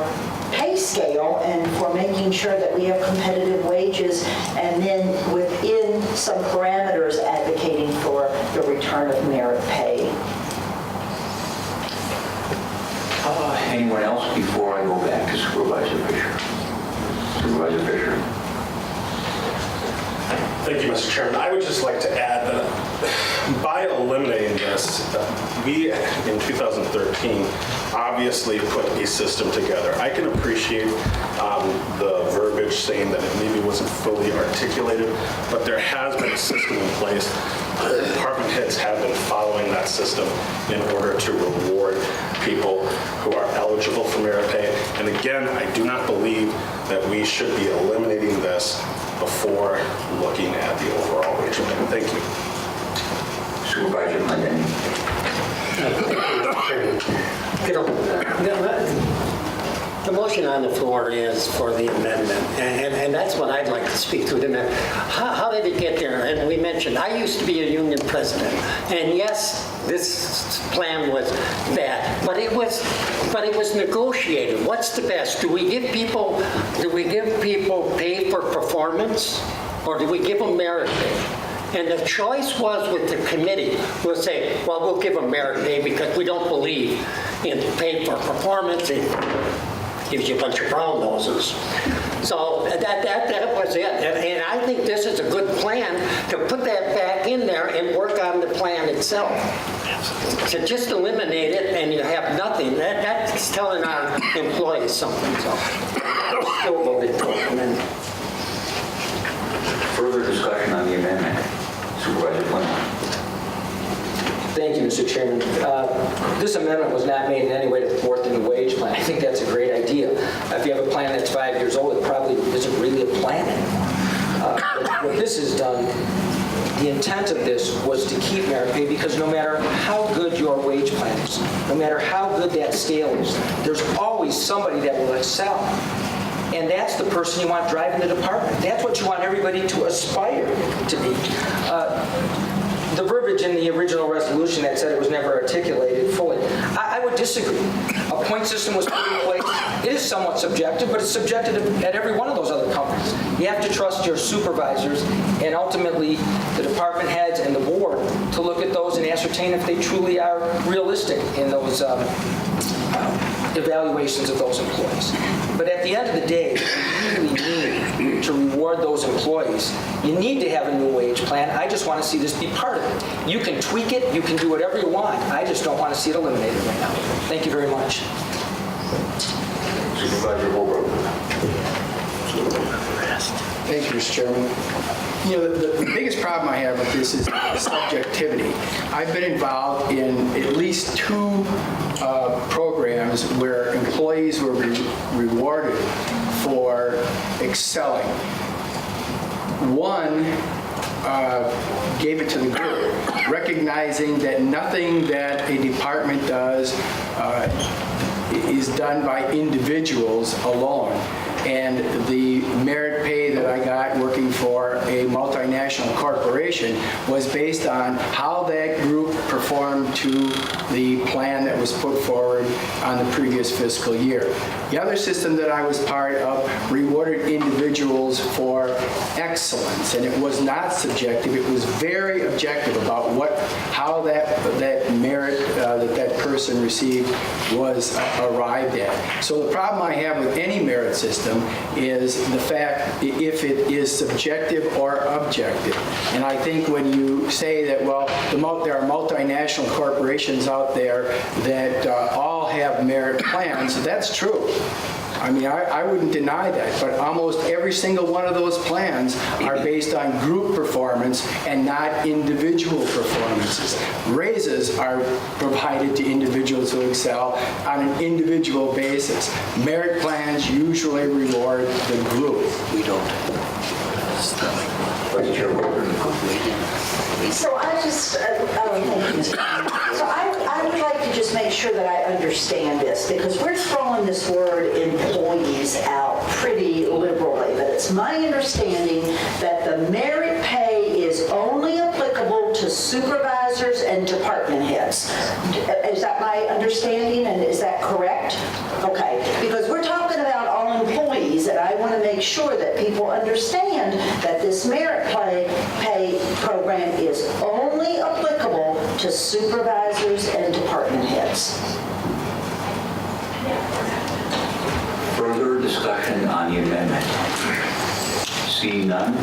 pay scale and for making sure that we have competitive wages, and then within some parameters advocating for the return of merit pay. Anyone else before I go back to Supervisor Fisher? Supervisor Fisher. Thank you, Mr. Chairman. I would just like to add that by eliminating this, we, in 2013, obviously put a system together. I can appreciate the verbiage saying that it maybe wasn't fully articulated, but there has been a system in place. Department heads have been following that system in order to reward people who are eligible for merit pay. And again, I do not believe that we should be eliminating this before looking at the overall wage plan. Thank you. Supervisor Clinton. The motion on the floor is for the amendment, and that's what I'd like to speak to. How did it get there? And we mentioned, I used to be a union president, and yes, this plan was bad, but it was negotiated. What's the best? Do we give people pay for performance, or do we give them merit pay? And the choice was with the committee, we'll say, well, we'll give them merit pay because we don't believe in pay for performance. It gives you a bunch of brown noses. So that was it. And I think this is a good plan to put that back in there and work on the plan itself. To just eliminate it and you have nothing, that's telling our employees something. So I still voted for the amendment. Further discussion on the amendment. Supervisor Flynn. Thank you, Mr. Chairman. This amendment was not made in any way to thwart the new wage plan. I think that's a great idea. If you have a plan that's 5 years old, it probably isn't really a plan anymore. What this has done, the intent of this was to keep merit pay, because no matter how good your wage plan is, no matter how good that scale is, there's always somebody that will excel. And that's the person you want driving the department. That's what you want everybody to aspire to be. The verbiage in the original resolution that said it was never articulated fully, I would disagree. A point system was put in place. It is somewhat subjective, but it's subjective at every one of those other companies. You have to trust your supervisors and ultimately the department heads and the board to look at those and ascertain if they truly are realistic in those evaluations of those employees. But at the end of the day, you really need to reward those employees. You need to have a new wage plan. I just want to see this be part of it. You can tweak it. You can do whatever you want. I just don't want to see it eliminated right now. Thank you very much. Supervisor Holbrook. Thank you, Mr. Chairman. You know, the biggest problem I have with this is subjectivity. I've been involved in at least 2 programs where employees were rewarded for excelling. One gave it to the group, recognizing that nothing that a department does is done by individuals alone. And the merit pay that I got working for a multinational corporation was based on how that group performed to the plan that was put forward on the previous fiscal year. The other system that I was part of rewarded individuals for excellence, and it was not subjective. It was very objective about how that merit that person received was arrived at. So the problem I have with any merit system is the fact if it is subjective or objective. And I think when you say that, well, there are multinational corporations out there that all have merit plans, that's true. I mean, I wouldn't deny that, but almost every single one of those plans are based on group performance and not individual performances. Raises are provided to individuals who excel on an individual basis. Merit plans usually reward the group. We don't. So I just, thank you. So I would like to just make sure that I understand this, because we're throwing this word employees out pretty liberally, but it's my understanding that the merit pay is only applicable to supervisors and department heads. Is that my understanding, and is that correct? Okay, because we're talking about all employees, and I want to make sure that people understand that this merit pay program is only applicable to supervisors and department heads. Further discussion on the amendment. Seeing none,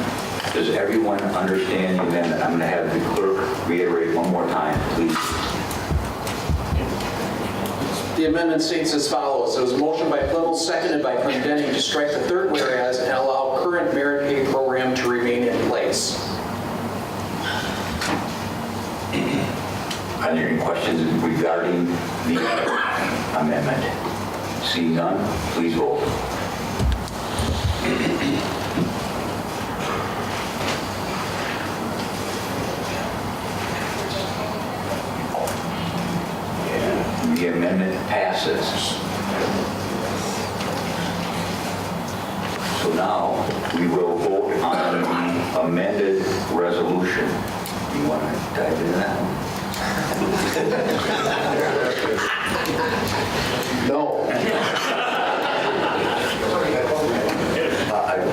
does everyone understand the amendment? I'm going to have the clerk reiterate one more time, please. The amendment states as follows. It was a motion by Flibble, seconded by Clendenning to strike the third whereas and allow current merit pay program to remain in place. Are there any questions regarding the amendment? Seeing none, please vote. The amendment passes. So now we will vote on the amended resolution. You want to dive into that one? No.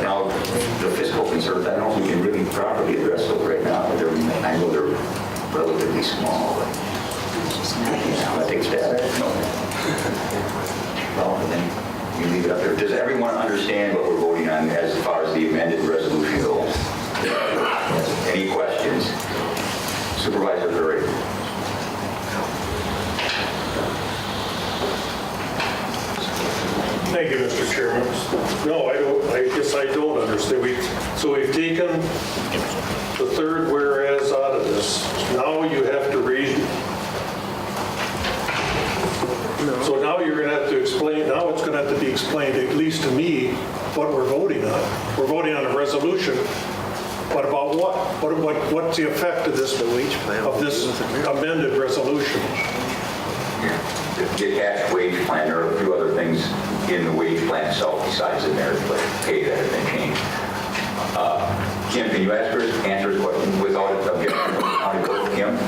Now, the fiscal concerns, I don't know if we can really properly address those right now, but I know they're relatively small. But I think it's bad. Well, then you leave it up there. Does everyone understand what we're voting on as far as the amended resolution goes? Any questions? Supervisor Curry. Thank you, Mr. Chairman. No, I don't, I guess I don't understand. So we've taken the third whereas out of this. Now you have to read. So now you're going to have to explain, now it's going to have to be explained, at least to me, what we're voting on. We're voting on a resolution, but about what? What's the effect of this amended resolution? The attached wage plan, there are a few other things in the wage plan itself besides the merit pay that have been changed. Kim, can you answer his question without objection from the county clerk? Kim?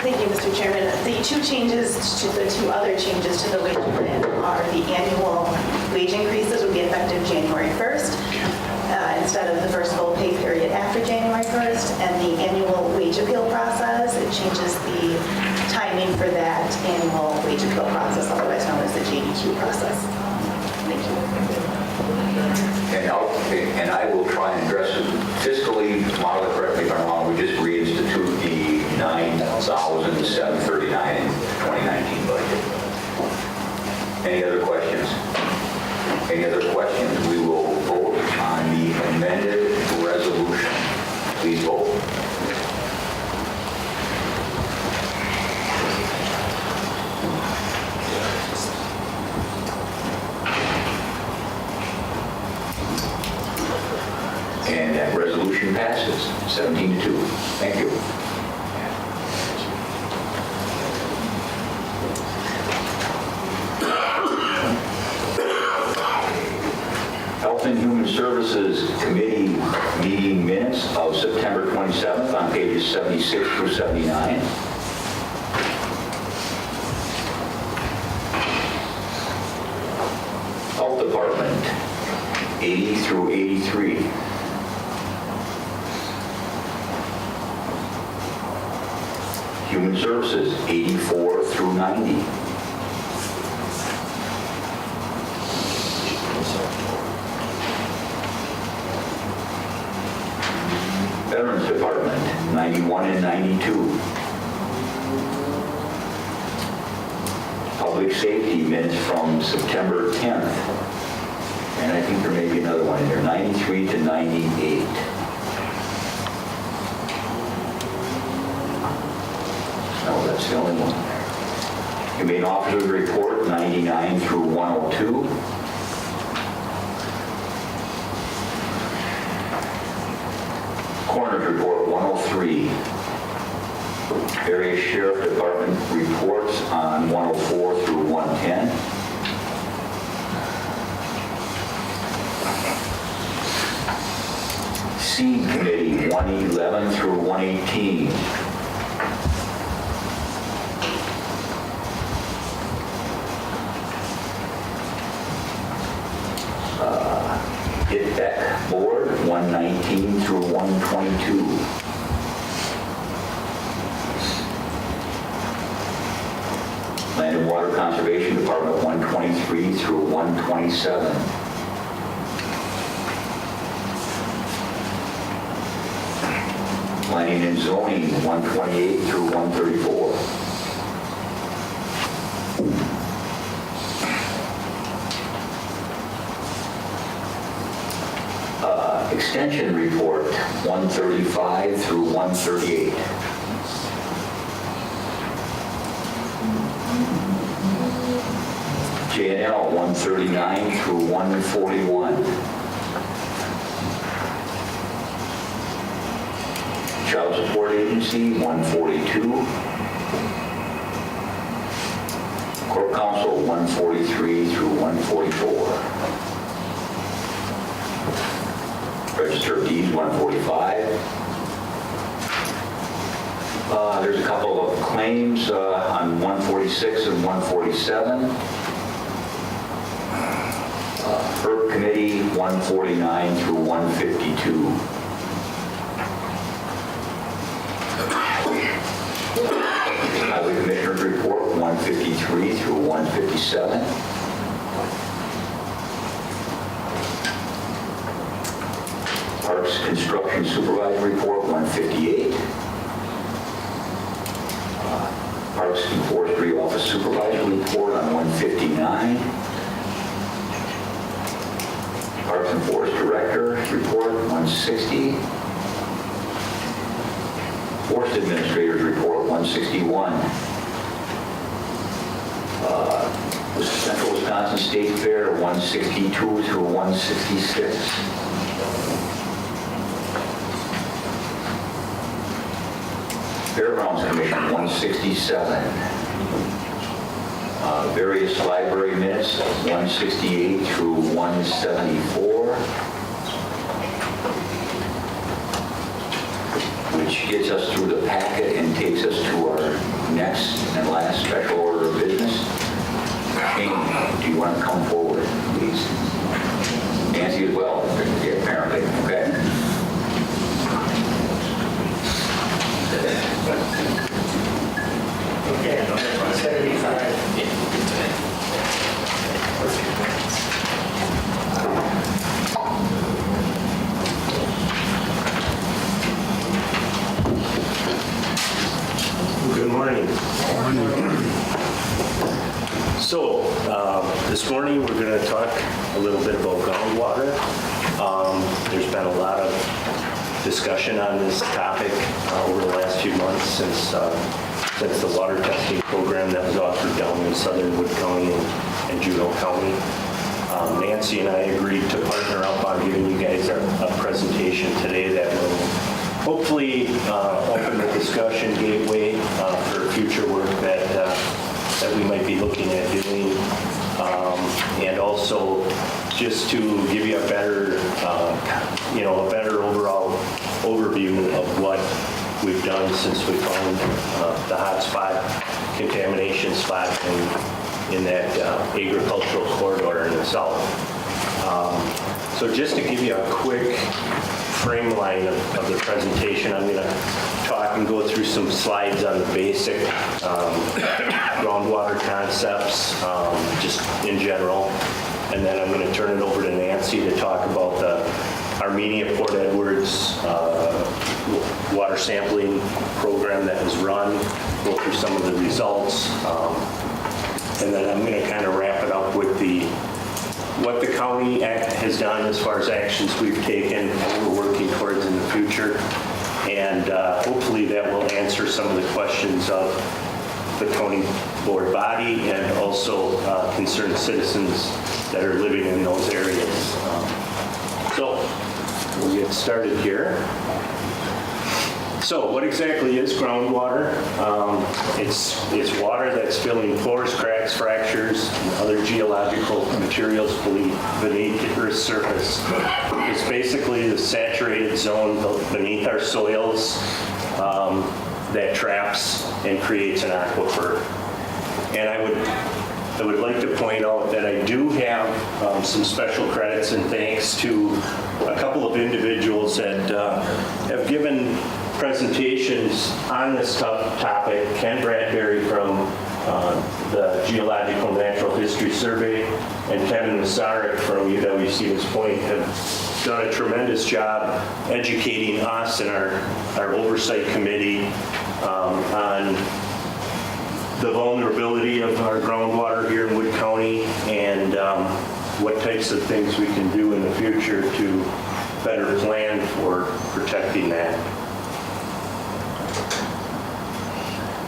Thank you, Mr. Chairman. The two other changes to the wage plan are the annual wage increases would be effective January 1st instead of the first full pay period after January 1st, and the annual wage appeal process, it changes the timing for that annual wage appeal process, otherwise known as the JDQ process. Thank you. And I will try and address it fiscally, model it correctly if I'm wrong. We just reinstitute the $9,739 in 2019 budget. Any other questions? Any other questions? We will vote on the amended resolution. Please vote. And that resolution passes 17-2. Thank you. Health and Human Services Committee meeting minutes of September 27th on pages 76 through 79. Health Department, 80 through 83. Human Services, 84 through 90. Veterans Department, 91 and 92. Public Safety minutes from September 10th. And I think there may be another one in there, 93 to 98. No, that's the only one. Humane Officers Report, 99 through 102. Coroner's Report, 103. Various Sheriff Department reports on 104 through 110. Seed Committee, 111 through 118. ITBEC Board, 119 through 122. Land and Water Conservation Department, 123 through 127. Planning and Zoning, 128 through 134. Extension Report, 135 through 138. J&L, 139 through 141. Child Support Agency, 142. Corp Council, 143 through 144. Register of Deeds, 145. There's a couple of claims on 146 and 147. Herb Committee, 149 through 152. Highway Commissioner's Report, 153 through 157. Parks Construction Supervisor Report, 158. Parks and Forestry Office Supervisor 159. Parks and Forest Director report, 160. Forest Administrator's report, 161. The Central Wisconsin State Fair, 162 through 166. Fairgrounds Commission, 167. Various library minutes, 168 through 174. Which gets us through the packet and takes us to our next and last special order of business. Shane, do you want to come forward, please? Nancy as well, yeah, apparently, okay. Okay, 75. Good morning. So, this morning we're going to talk a little bit about groundwater. There's been a lot of discussion on this topic over the last few months since the water testing program that was offered down in southern Wood County and Juneau County. Nancy and I agreed to partner up on giving you guys a presentation today that will hopefully open the discussion gateway for future work that we might be looking at doing, and also just to give you a better, a better overall overview of what we've done since we found the hot spot, contamination spot in that agricultural corridor in the south. So just to give you a quick frame line of the presentation, I'm going to talk and go through some slides on the basic groundwater concepts, just in general, and then I'm going to turn it over to Nancy to talk about the Armenia-Port Edwards water sampling program that was run, go through some of the results, and then I'm going to kind of wrap it up with what the county has done as far as actions we've taken and we're working towards in the future. And hopefully that will answer some of the questions of the county board body and also concerned citizens that are living in those areas. So we'll get started here. So what exactly is groundwater? It's water that's filling pores, cracks, fractures, and other geological materials beneath the Earth's surface. It's basically the saturated zone beneath our soils that traps and creates an aquifer. And I would like to point out that I do have some special credits and thanks to a couple of individuals that have given presentations on this topic. Ken Bradbury from the Geological Natural History Survey and Kevin Masaryk from UW-Stevens Point have done a tremendous job educating us and our Oversight Committee on the vulnerability of our groundwater here in Wood County and what types of things we can do in the future to better plan for protecting that.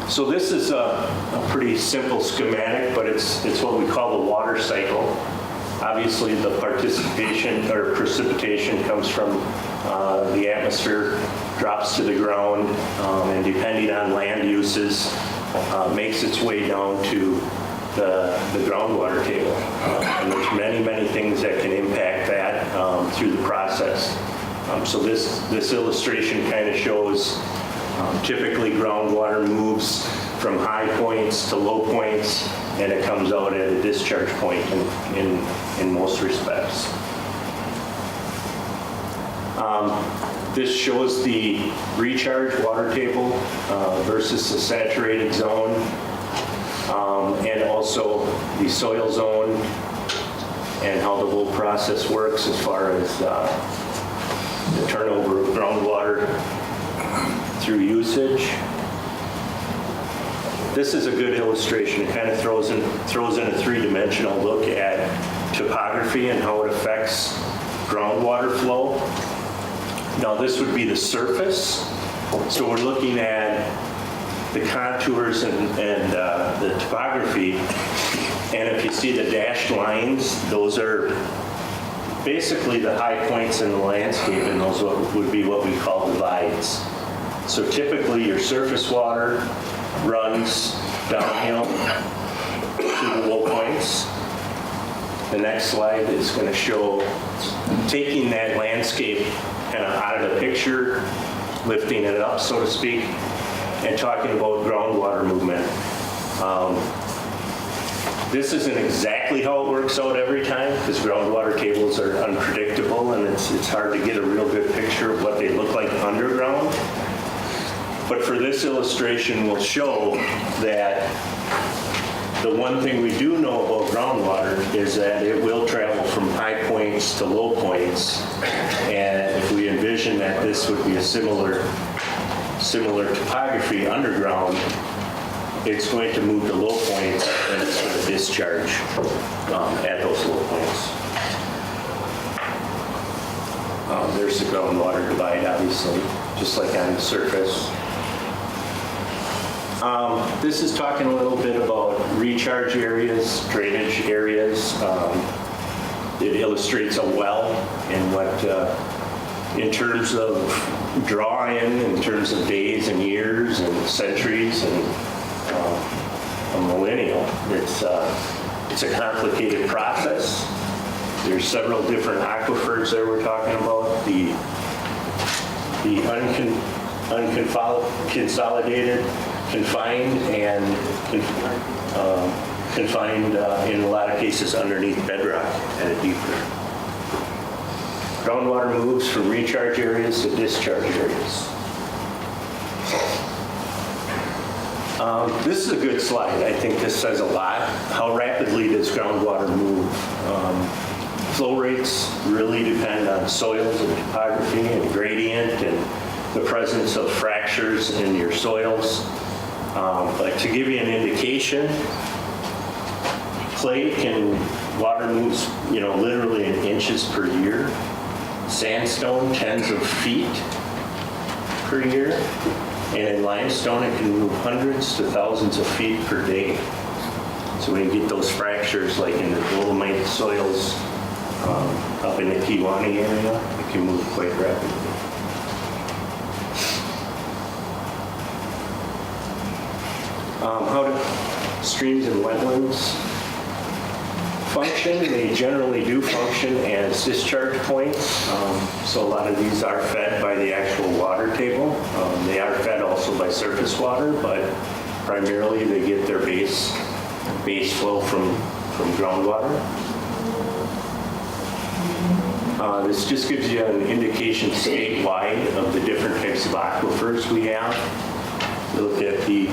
So this is a pretty simple schematic, but it's what we call the water cycle. Obviously, the participation or precipitation comes from the atmosphere, drops to the ground, and depending on land uses, makes its way down to the groundwater table. And there's many, many things that can impact that through the process. So this illustration kind of shows typically groundwater moves from high points to low points, and it comes out at a discharge point in most respects. This shows the recharge water table versus the saturated zone, and also the soil zone and how the whole process works as far as the turnover of groundwater through usage. This is a good illustration. It kind of throws in a three-dimensional look at topography and how it affects groundwater flow. Now this would be the surface. So we're looking at the contours and the topography. And if you see the dashed lines, those are basically the high points in the landscape, and those would be what we call divides. So typically your surface water runs downhill to the low points. The next slide is going to show taking that landscape kind of out of the picture, lifting it up, so to speak, and talking about groundwater movement. This isn't exactly how it works out every time, because groundwater tables are unpredictable, and it's hard to get a real good picture of what they look like underground. But for this illustration, we'll show that the one thing we do know about groundwater is that it will travel from high points to low points. And if we envision that this would be a similar topography underground, it's going to move to low points and it's going to discharge at those low points. There's the groundwater divide, obviously, just like on the surface. This is talking a little bit about recharge areas, drainage areas. It illustrates a well and what, in terms of draw-in, in terms of days and years and centuries and a millennial. It's a complicated process. There's several different aquifers that we're talking about. The unconsolidated, confined, and confined in a lot of cases underneath bedrock at a deeper. Groundwater moves from recharge areas to discharge areas. This is a good slide. I think this says a lot. How rapidly does groundwater move? Flow rates really depend on soils and topography and gradient and the presence of fractures in your soils. But to give you an indication, clay water moves, literally in inches per year. Sandstone, tens of feet per year. And in limestone, it can move hundreds to thousands of feet per day. So when you get those fractures, like in the dolomite soils up in the Kiwani area, it can move quite rapidly. How do streams and wetlands function? They generally do function as discharge points. So a lot of these are fed by the actual water table. They are fed also by surface water, but primarily they get their base flow from groundwater. This just gives you an indication statewide of the different types of aquifers we have. Look at the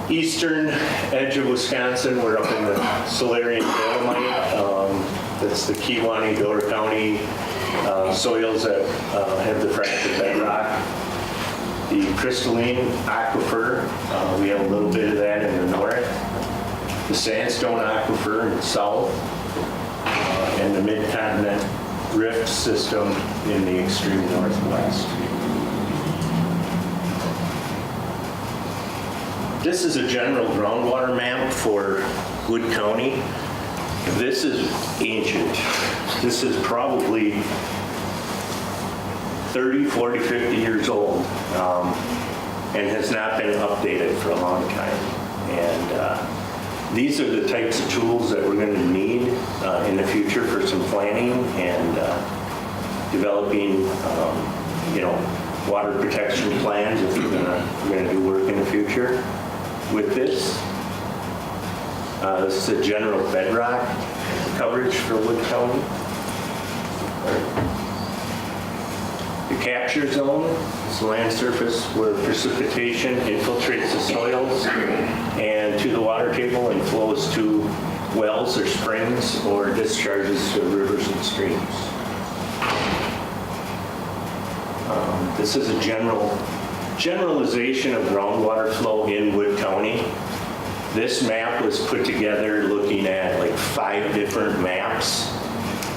eastern edge of Wisconsin. We're up in the Solarian Dolomite. That's the Kiwani, Door County soils that have the fractured bedrock. The crystalline aquifer, we have a little bit of that in the north. The sandstone aquifer in the south. And the mid-continent rift system in the extreme northwest. This is a general groundwater map for Wood County. This is ancient. This is probably 30, 40, 50 years old and has not been updated for a long time. And these are the types of tools that we're going to need in the future for some planning and developing, water protection plans if we're going to do work in the future. With this, this is a general bedrock coverage for Wood County. The capture zone is land surface where precipitation infiltrates the soils and to the water table and flows to wells or springs or discharges to rivers and streams. This is a general generalization of groundwater flow in Wood County. This map was put together looking at like 5 different maps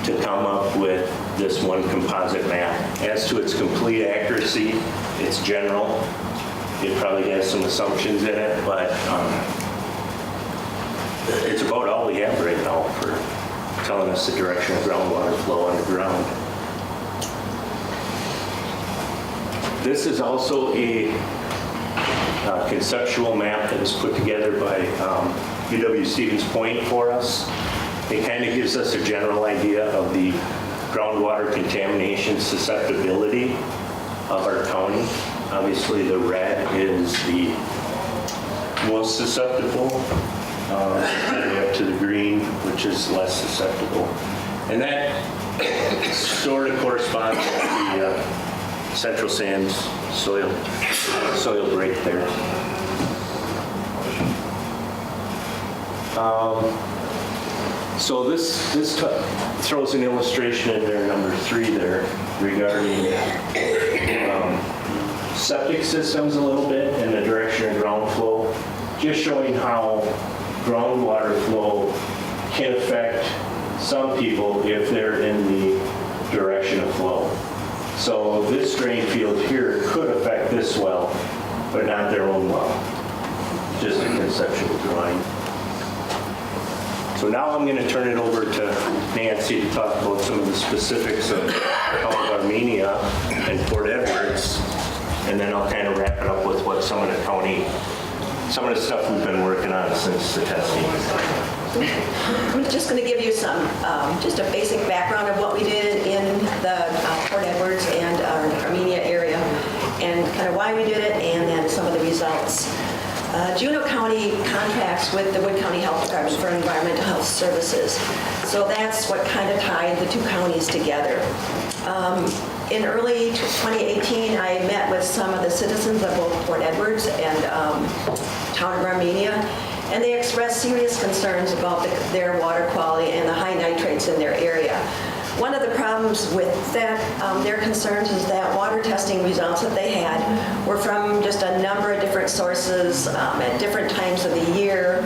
to come up with this one composite map. As to its complete accuracy, it's general. It probably has some assumptions in it, but it's about all we have right now for telling us the direction of groundwater flow underground. This is also a conceptual map that was put together by UW Stevens Point for us. It kind of gives us a general idea of the groundwater contamination susceptibility of our county. Obviously, the red is the most susceptible, and up to the green, which is less susceptible. And that sort of corresponds with the central sands soil break there. So this throws an illustration in there, number 3 there, regarding septic systems a little bit and the direction of ground flow, just showing how groundwater flow can affect some people if they're in the direction of flow. So this drain field here could affect this well, but not their own well. Just a conceptual drawing. So now I'm going to turn it over to Nancy to talk about some of the specifics of County of Armenia and Port Edwards, and then I'll kind of wrap it up with what some of the stuff we've been working on since the testing. I'm just going to give you some, just a basic background of what we did in the Port Edwards and Armenia area, and kind of why we did it, and then some of the results. Juneau County contracts with the Wood County Health Department for Environmental Health Services. So that's what kind of tied the 2 counties together. In early 2018, I met with some of the citizens of both Port Edwards and Town of Armenia, and they expressed serious concerns about their water quality and the high nitrates in their area. One of the problems with that, their concerns is that water testing results that they had were from just a number of different sources at different times of the year.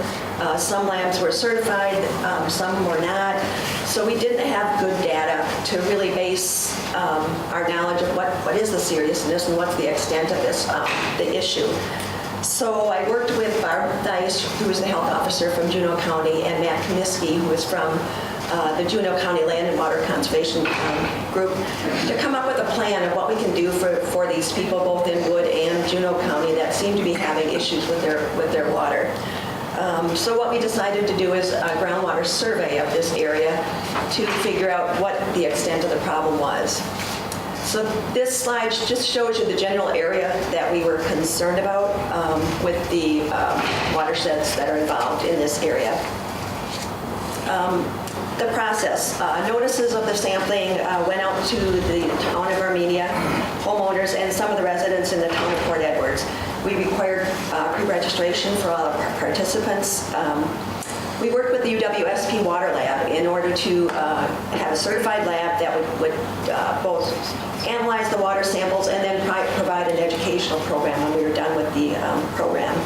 Some labs were certified, some were not. So we didn't have good data to really base our knowledge of what is the seriousness and what's the extent of this, the issue. So I worked with Barb Dice, who is the health officer from Juneau County, and Matt Kaminsky, who is from the Juneau County Land and Water Conservation Group, to come up with a plan of what we can do for these people, both in Wood and Juneau County, that seem to be having issues with their water. So what we decided to do is a groundwater survey of this area to figure out what the extent of the problem was. So this slide just shows you the general area that we were concerned about with the watersheds that are involved in this area. The process. Notices of the sampling went out to the Town of Armenia, homeowners, and some of the residents in the Town of Port Edwards. We required pre-registration for all of our participants. We worked with the UWSP Water Lab in order to have a certified lab that would both analyze the water samples and then provide an educational program when we were done with the program.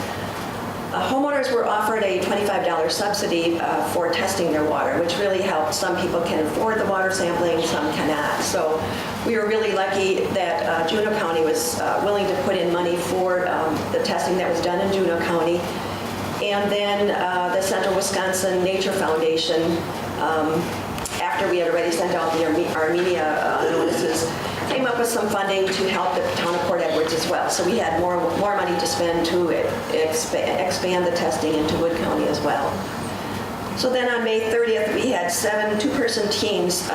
Homeowners were offered a $25 subsidy for testing their water, which really helped. Some people can afford the water sampling, some cannot. So we were really lucky that Juneau County was willing to put in money for the testing that was done in Juneau County. And then the Central Wisconsin Nature Foundation, after we had already sent out the Armenia notices, came up with some funding to help the Town of Port Edwards as well. So we had more money to spend to expand the testing into Wood County as well. So then on May 30th, we had 7 two-person teams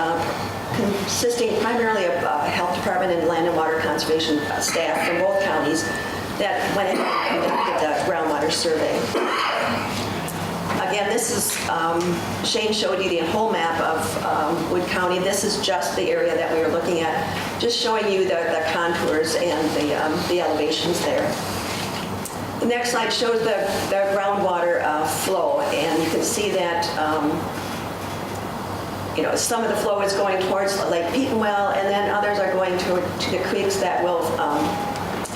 consisting primarily of Health Department and Land and Water Conservation staff from both counties that went ahead and conducted the groundwater survey. Again, this is, Shane showed you the whole map of Wood County. This is just the area that we were looking at, just showing you the contours and the elevations there. The next slide shows the groundwater flow, and you can see that some of the flow is going towards Lake Petenwell, and then others are going to the creeks that will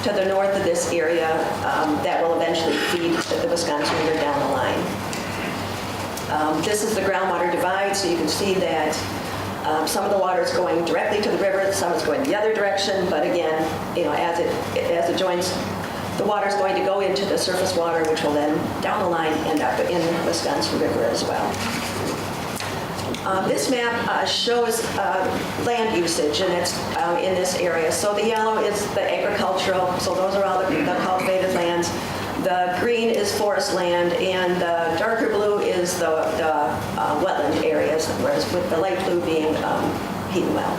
to the north of this area that will eventually feed the Wisconsin River down the line. This is the groundwater divide, so you can see that some of the water is going directly to the river, some is going the other direction, but again, as it joins, the water is going to go into the surface water, which will then, down the line, end up in the Wisconsin River as well. This map shows land usage, and it's in this area. So the yellow is the agricultural, so those are all the cultivated lands. The green is forest land, and the darker blue is the wetland areas, whereas with the light blue being heat and well.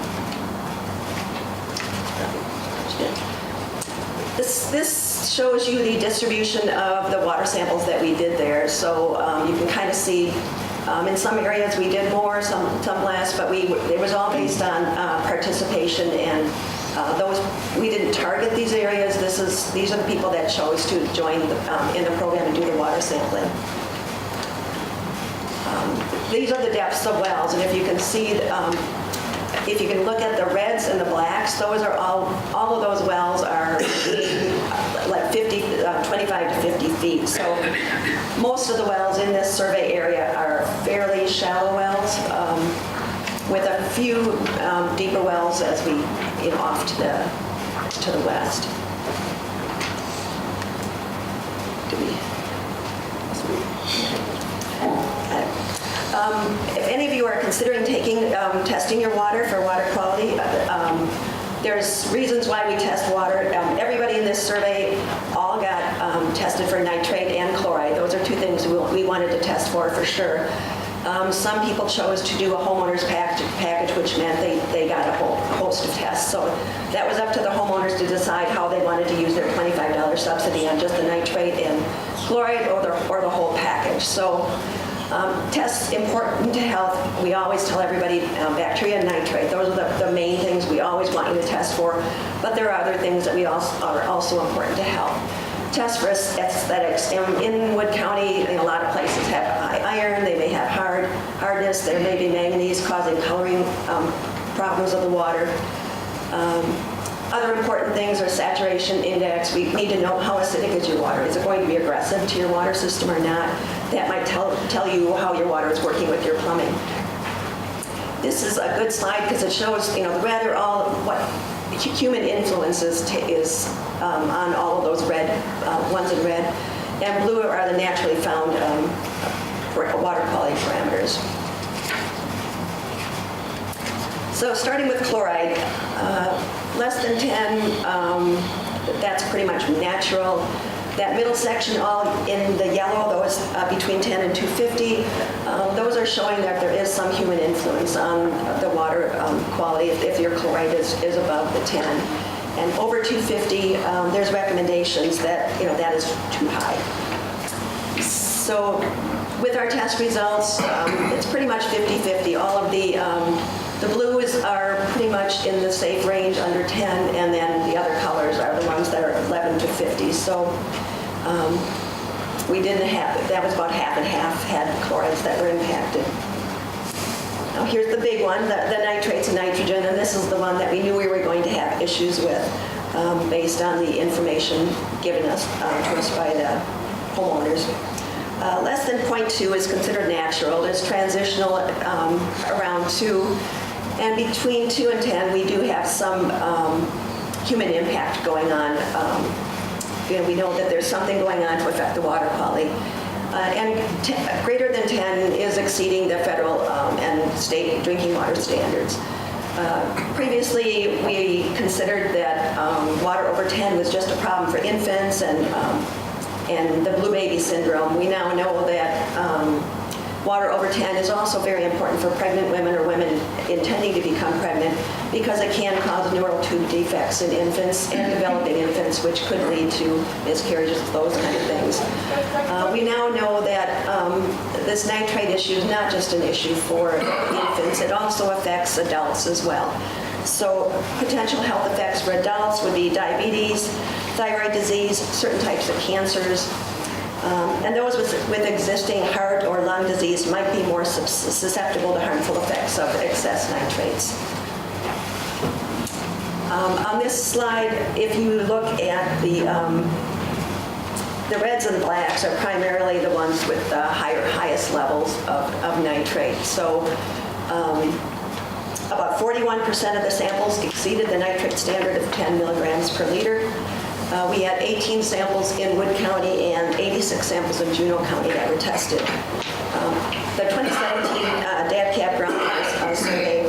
This shows you the distribution of the water samples that we did there. So you can kind of see in some areas we did more, some less, but it was all based on participation, and we didn't target these areas. These are the people that chose to join in the program and do the water sampling. These are the depths of wells, and if you can see, if you can look at the reds and the blacks, those are all of those wells are like 25 to 50 feet. So most of the wells in this survey area are fairly shallow wells, with a few deeper wells as we, off to the west. If any of you are considering testing your water for water quality, there's reasons why we test water. Everybody in this survey all got tested for nitrate and chloride. Those are two things we wanted to test for sure. Some people chose to do a homeowner's package, which meant they got a whole host of tests. So that was up to the homeowners to decide how they wanted to use their $25 subsidy on just the nitrate and chloride or the whole package. So tests important to health. We always tell everybody bacteria and nitrate. Those are the main things we always want you to test for. But there are other things that are also important to health. Test for aesthetics. In Wood County, a lot of places have high iron. They may have hardness. There may be manganese causing coloring problems of the water. Other important things are saturation index. We need to know how acidic is your water. Is it going to be aggressive to your water system or not? That might tell you how your water is working with your plumbing. This is a good slide because it shows, the red are all what human influences is on all of those red ones in red, and blue are the naturally found water quality parameters. So starting with chloride, less than 10, that's pretty much natural. That middle section, all in the yellow, those between 10 and 250, those are showing that there is some human influence on the water quality if your chloride is above the 10. And over 250, there's recommendations that that is too high. So with our test results, it's pretty much 50-50. All of the blues are pretty much in the safe range under 10, and then the other colors are the ones that are 11 to 50. So we didn't have, that was about half and half had chlorides that were impacted. Now here's the big one, the nitrates and nitrogen, and this is the one that we knew we were going to have issues with based on the information given to us by the homeowners. Less than 0.2 is considered natural. It's transitional around 2. And between 2 and 10, we do have some human impact going on. We know that there's something going on to affect the water quality. And greater than 10 is exceeding the federal and state drinking water standards. PreviousPreviously, we considered that water over 10 was just a problem for infants and the blue baby syndrome. We now know that water over 10 is also very important for pregnant women or women intending to become pregnant because it can cause neural tube defects in infants and developing infants, which could lead to miscarriages, those kind of things. We now know that this nitrate issue is not just an issue for infants, it also affects adults as well. So potential health effects for adults would be diabetes, thyroid disease, certain types of cancers, and those with existing heart or lung disease might be more susceptible to harmful effects of excess nitrates. On this slide, if you look at the reds and blacks are primarily the ones with the highest levels of nitrate. So about 41% of the samples exceeded the nitrate standard of 10 milligrams per liter. We had 18 samples in Wood County and 86 samples in Juneau County that were tested. The 2017 DADCAP Groundwater Survey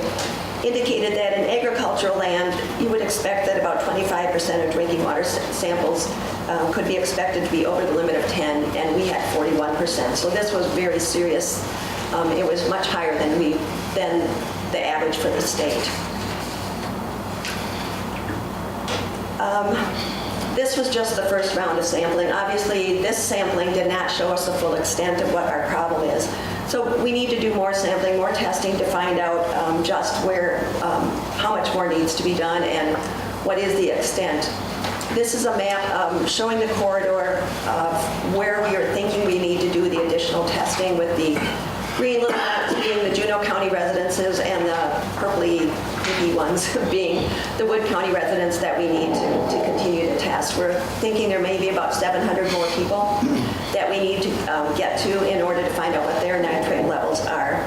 indicated that in agricultural land, you would expect that about 25% of drinking water samples could be expected to be over the limit of 10, and we had 41%. So this was very serious. It was much higher than the average for the state. This was just the first round of sampling. Obviously, this sampling did not show us the full extent of what our problem is. So we need to do more sampling, more testing to find out just how much more needs to be done and what is the extent. This is a map showing the corridor of where we are thinking we need to do the additional testing, with the green little dots being the Juneau County residences and the purpley pinky ones being the Wood County residents that we need to continue to test. We're thinking there may be about 700 more people that we need to get to in order to find out what their nitrate levels are.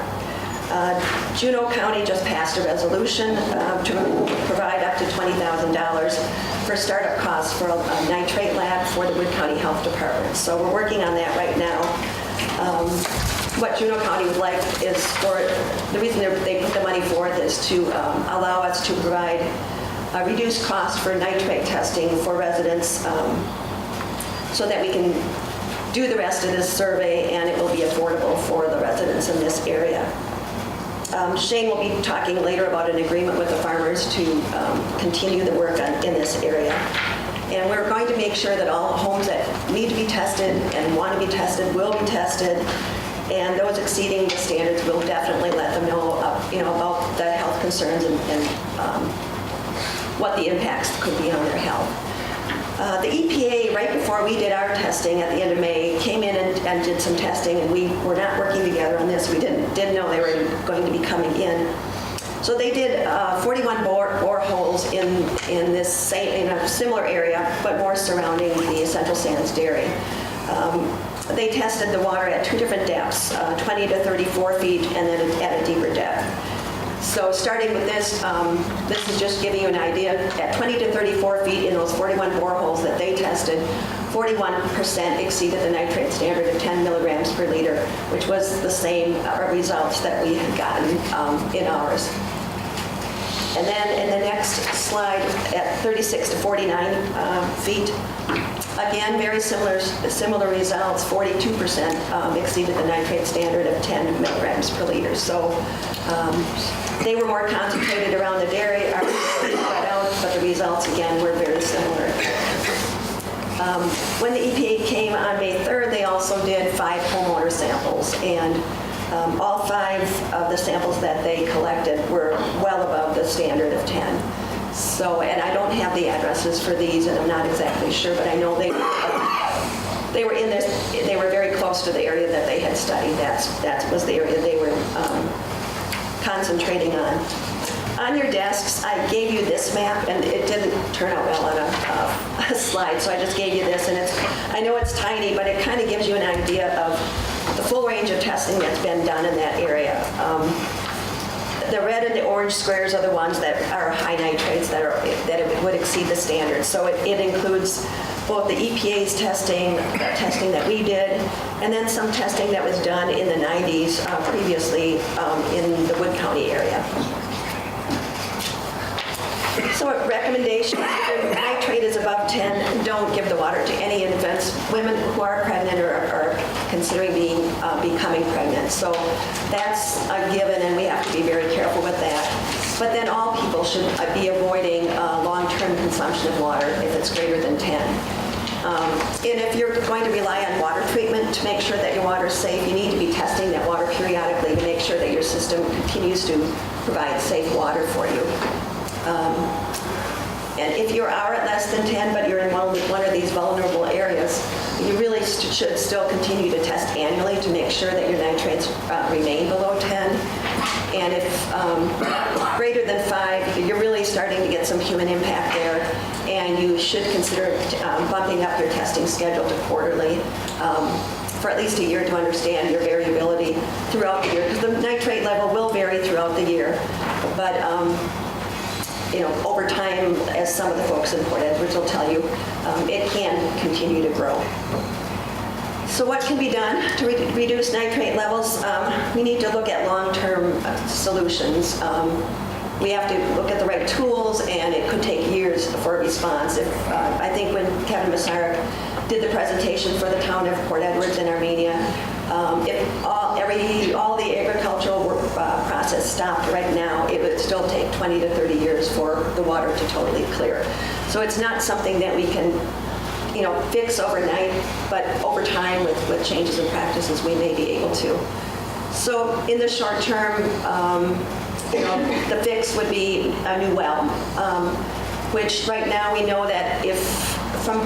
Juneau County just passed a resolution to provide up to $20,000 for startup costs for a nitrate lab for the Wood County Health Department. So we're working on that right now. What Juneau County would like is the reason they put the money forth is to allow us to provide a reduced cost for nitrate testing for residents so that we can do the rest of this survey and it will be affordable for the residents in this area. Shane will be talking later about an agreement with the farmers to continue the work in this area. And we're going to make sure that all homes that need to be tested and want to be tested will be tested. And those exceeding the standards, we'll definitely let them know, about the health concerns and what the impacts could be on their health. The EPA, right before we did our testing at the end of May, came in and did some testing, and we were not working together on this. We didn't know they were going to be coming in. So they did 41 boreholes in a similar area, but more surrounding the Central Sands Dairy. They tested the water at two different depths, 20 to 34 feet, and then at a deeper depth. So starting with this, this is just giving you an idea. At 20 to 34 feet in those 41 boreholes that they tested, 41% exceeded the nitrate standard of 10 milligrams per liter, which was the same results that we had gotten in ours. And then in the next slide, at 36 to 49 feet, again, very similar results. 42% exceeded the nitrate standard of 10 milligrams per liter. So they were more concentrated around the dairy, ours were spread out, but the results, again, were very similar. When the EPA came on May 3rd, they also did 5 homeowner samples, and all 5 of the samples that they collected were well above the standard of 10. So, and I don't have the addresses for these, and I'm not exactly sure, but I know they were in this. They were very close to the area that they had studied. That was the area they were concentrating on. On your desks, I gave you this map, and it didn't turn out well on a slide, so I just gave you this, and I know it's tiny, but it kind of gives you an idea of the full range of testing that's been done in that area. The red and the orange squares are the ones that are high nitrates that would exceed the standard. So it includes both the EPA's testing that we did, and then some testing that was done in the 90s previously in the Wood County area. So recommendations, if nitrate is above 10, don't give the water to any infants, women who are pregnant or are considering becoming pregnant. So that's a given, and we have to be very careful with that. But then all people should be avoiding long-term consumption of water if it's greater than 10. And if you're going to rely on water treatment to make sure that your water is safe, you need to be testing that water periodically to make sure that your system continues to provide safe water for you. And if you are at less than 10, but you're in one of these vulnerable areas, you really should still continue to test annually to make sure that your nitrates remain below 10. And if greater than 5, you're really starting to get some human impact there, and you should consider bumping up your testing schedule to quarterly for at least a year to understand your variability throughout the year, because the nitrate level will vary throughout the year. But over time, as some of the folks in Port Edwards will tell you, it can continue to grow. So what can be done to reduce nitrate levels? We need to look at long-term solutions. We have to look at the right tools, and it could take years for a response. I think when Kevin Masaryk did the presentation for the town of Port Edwards in Armenia, if all the agricultural process stopped right now, it would still take 20 to 30 years for the water to totally clear. So it's not something that we can fix overnight, but over time with changes in practices, we may be able to. So in the short term, the fix would be a new well, which right now we know that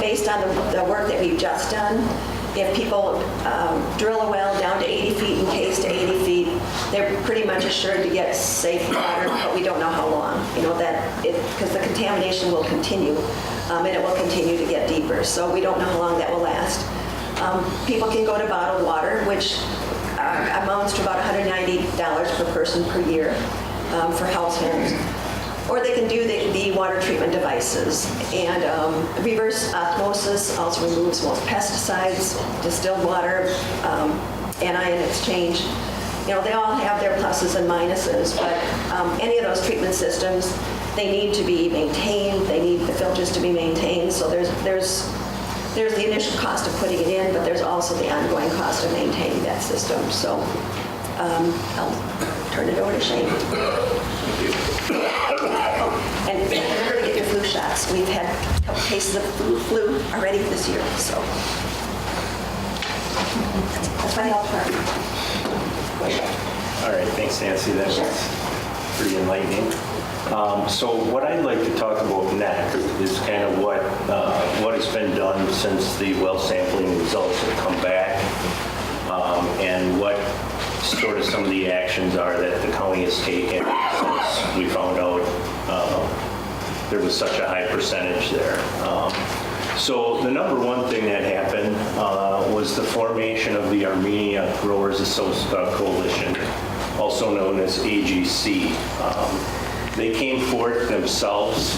based on the work that we've just done, if people drill a well down to 80 feet and case to 80 feet, they're pretty much assured to get safe water, but we don't know how long, because the contamination will continue, and it will continue to get deeper. So we don't know how long that will last. People can go to bottled water, which amounts to about $190 per person per year for households. Or they can do the water treatment devices. And reverse osmosis also removes most pesticides, distilled water, anion exchange. They all have their pluses and minuses, but any of those treatment systems, they need to be maintained. They need the filters to be maintained. So there's the initial cost of putting it in, but there's also the ongoing cost of maintaining that system. So I'll turn it over to Shane. And remember to get your flu shots. We've had a couple cases of flu already this year, so that's my health department. All right, thanks, Nancy. That was pretty enlightening. So what I'd like to talk about next is kind of what has been done since the well sampling results have come back, and what sort of some of the actions are that the county has taken since we found out there was such a high percentage there. So the number one thing that happened was the formation of the Armenia Growers Coalition, also known as AGC. They came forth themselves,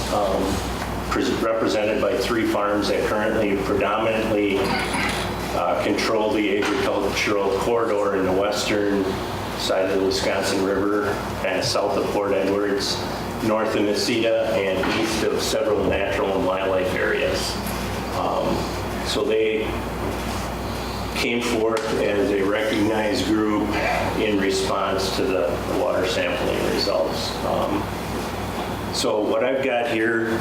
represented by 3 farms that currently predominantly control the agricultural corridor in the western side of the Wisconsin River, kind of south of Port Edwards, north of Necedah, and east of several natural and wildlife areas. So they came forth as a recognized group in response to the water sampling results. So what I've got here,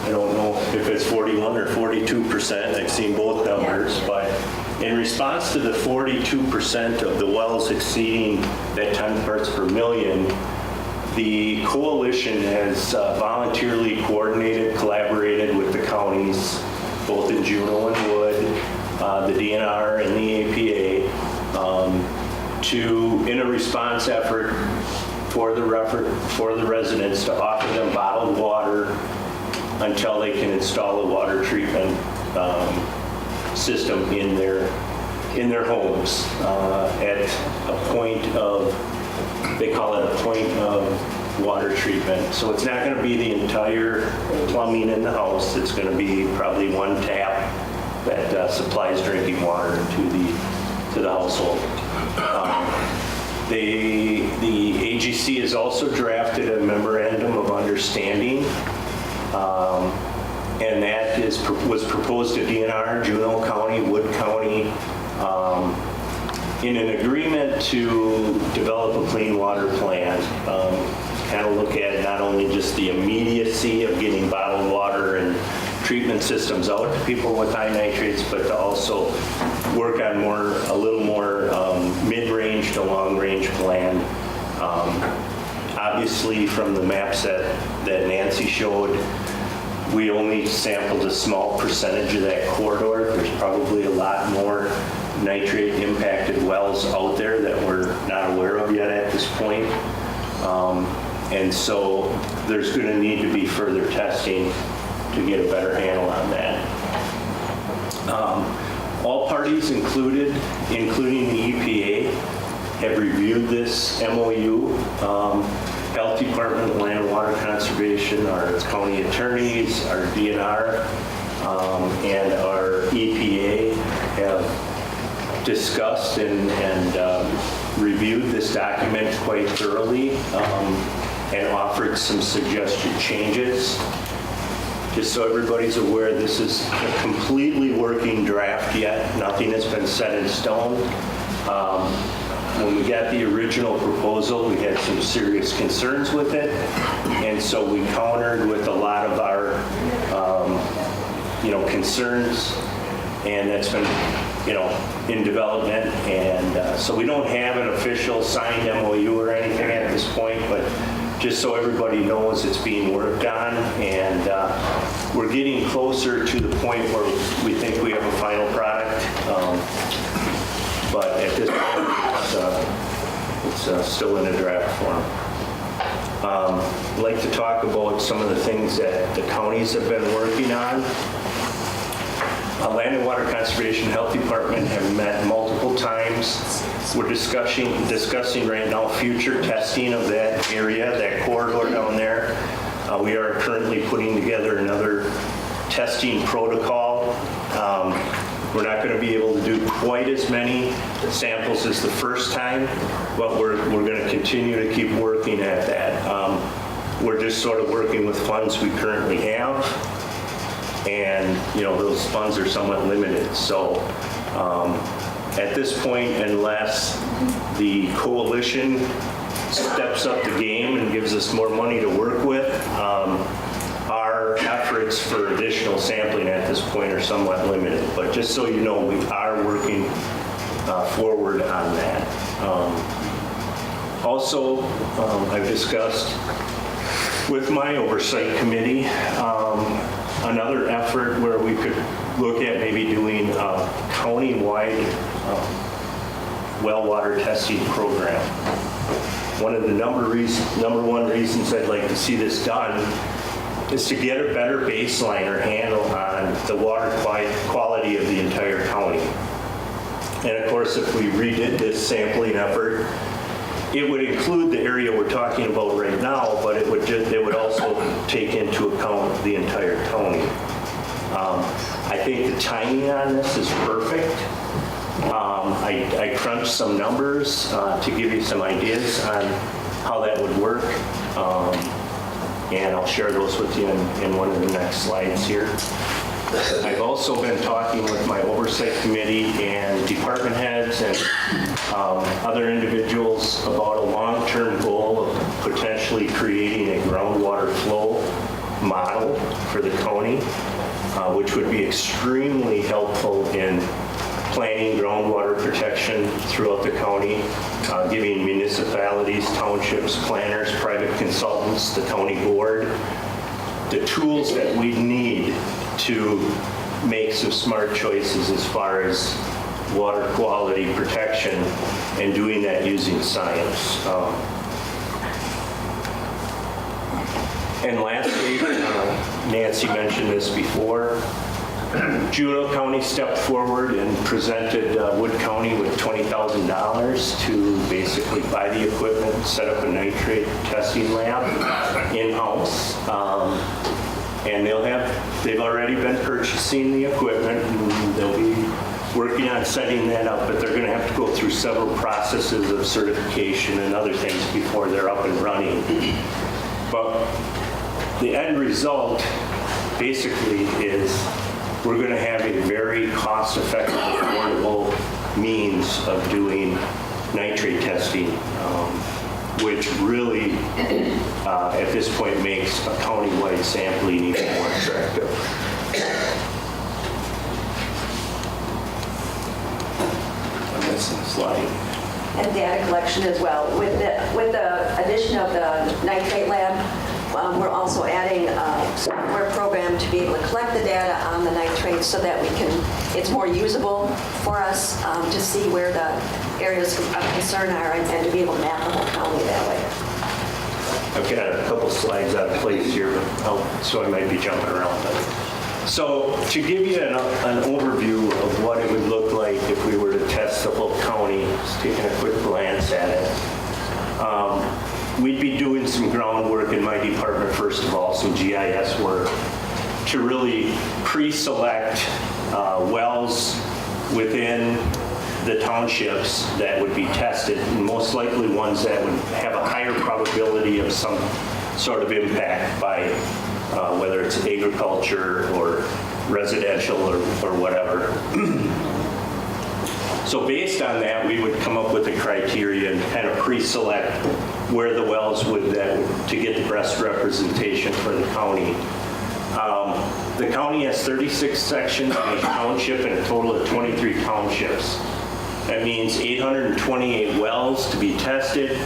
I don't know if it's 41 or 42%, I've seen both numbers, but in response to the 42% of the wells exceeding that 10 parts per million, the coalition has voluntarily coordinated, collaborated with the counties, both in Juneau and Wood, the DNR and the APA, in a response effort for the residents to offer them bottled water until they can install a water treatment system in their homes at a point of, they call it a point of water treatment. So it's not going to be the entire plumbing in the house. It's going to be probably one tap that supplies drinking water to the household. The AGC has also drafted a memorandum of understanding, and that was proposed to DNR, Juneau County, Wood County, in an agreement to develop a clean water plan. Kind of look at not only just the immediacy of getting bottled water and treatment systems out to people with high nitrates, but to also work on a little more mid-range to long-range plan. Obviously, from the maps that Nancy showed, we only sampled a small percentage of that corridor. There's probably a lot more nitrate-impacted wells out there that we're not aware of yet at this point. And so there's going to need to be further testing to get a better handle on that. All parties included, including the EPA, have reviewed this MOU. Health Department, Land and Water Conservation, our county attorneys, our DNR, and our EPA have discussed and reviewed this document quite thoroughly and offered some suggested changes. Just so everybody's aware, this is a completely working draft yet. Nothing has been set in stone. When we got the original proposal, we had some serious concerns with it, and so we countered with a lot of our, concerns, and that's been, in development, and so we don't have an official signed MOU or anything at this point, but just so everybody knows it's being worked on, and we're getting closer to the point where we think we have a final product. But at this point, it's still in a draft form. I'd like to talk about some of the things that the counties have been working on. Land and Water Conservation, Health Department have met multiple times. We're discussing right now future testing of that area, that corridor down there. We are currently putting together another testing protocol. We're not going to be able to do quite as many samples as the first time, but we're going to continue to keep working at that. We're just sort of working with funds we currently have, and those funds are somewhat limited. So at this point, unless the coalition steps up the game and gives us more money to work with, our efforts for additional sampling at this point are somewhat limited. But just so you know, we are working forward on that. Also, I've discussed with my Oversight Committee another effort where we could look at maybe doing a county-wide well water testing program. One of the number one reasons I'd like to see this done is to get a better baseline or handle on the water quality of the entire county. And of course, if we redid this sampling effort, it would include the area we're talking about right now, but it would also take into account the entire county. I think the timing on this is perfect. I crunched some numbers to give you some ideas on how that would work. And I'll share those with you in one of the next slides here. I've also been talking with my Oversight Committee and department heads and other individuals about a long-term goal of potentially creating a groundwater flow model for the county, which would be extremely helpful in planning groundwater protection throughout the county, giving municipalities, townships, planners, private consultants, the county board, the tools that we need to make some smart choices as far as water quality protection, and doing that using science. And lastly, Nancy mentioned this before, Juneau County stepped forward and presented Wood County with $20,000 to basically buy the equipment, set up a nitrate testing lab in-house. And they've already been purchasing the equipment, and they'll be working on setting that up, but they're going to have to go through several processes of certification and other things before they're up and running. But the end result basically is we're going to have a very cost-effective, affordable means of doing nitrate testing, which really, at this point, makes a county-wide sampling even more attractive. Slide. And data collection as well. With the addition of the nitrate lab, we're also adding a software program to be able to collect the data on the nitrates so that it's more usable for us to see where the areas of concern are and to be able to map the whole county that way. I've got a couple slides out of place here, so I might be jumping around. So to give you an overview of what it would look like if we were to test the whole county, just taking a quick glance at it. We'd be doing some groundwork in my department, first of all, some GIS work, to really pre-select wells within the townships that would be tested, and most likely ones that would have a higher probability of some sort of impact by whether it's agriculture or residential or whatever. So based on that, we would come up with a criteria and kind of pre-select where the wells would to get the best representation for the county. The county has 36 sections in each township and a total of 23 townships. That means 828 wells to be tested.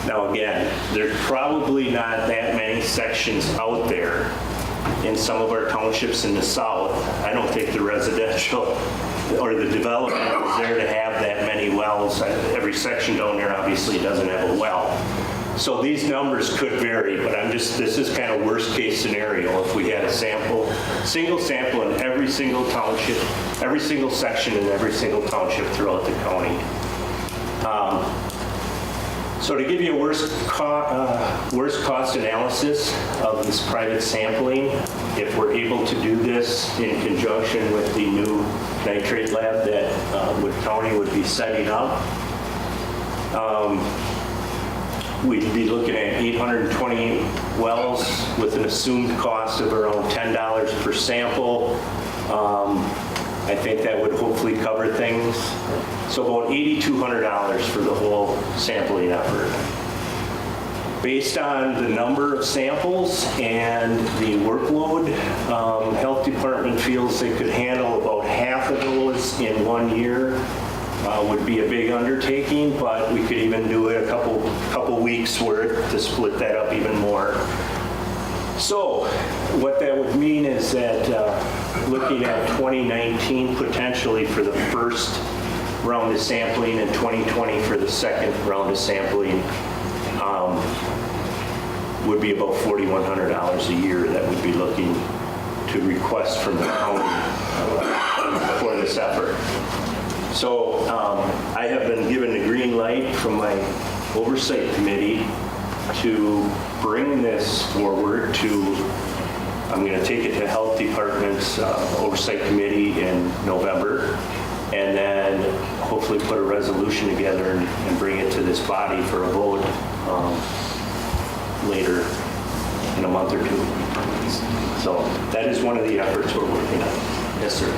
Now again, there's probably not that many sections out there in some of our townships in the south. I don't think the residential or the development is there to have that many wells. Every section down there obviously doesn't have a well. So these numbers could vary, but this is kind of worst case scenario. If we had a single sample in every single township, every single section in every single township throughout the county. So to give you a worst cost analysis of this private sampling, if we're able to do this in conjunction with the new nitrate lab that Wood County would be setting up, we'd be looking at 828 wells with an assumed cost of around $10 per sample. I think that would hopefully cover things. So about $8,200 for the whole sampling effort. Based on the number of samples and the workload, Health Department feels they could handle about half of those in 1 year. Would be a big undertaking, but we could even do it a couple weeks worth to split that up even more. So what that would mean is that looking at 2019 potentially for the first round of sampling and 2020 for the second round of sampling would be about $4,100 a year that we'd be looking to request from the county for this effort. So I have been given the green light from my Oversight Committee to bring this forward to, I'm going to take it to Health Department's Oversight Committee in November, and then hopefully put a resolution together and bring it to this body for a vote later in a month or two. So that is one of the efforts we're working on. Yes, sir.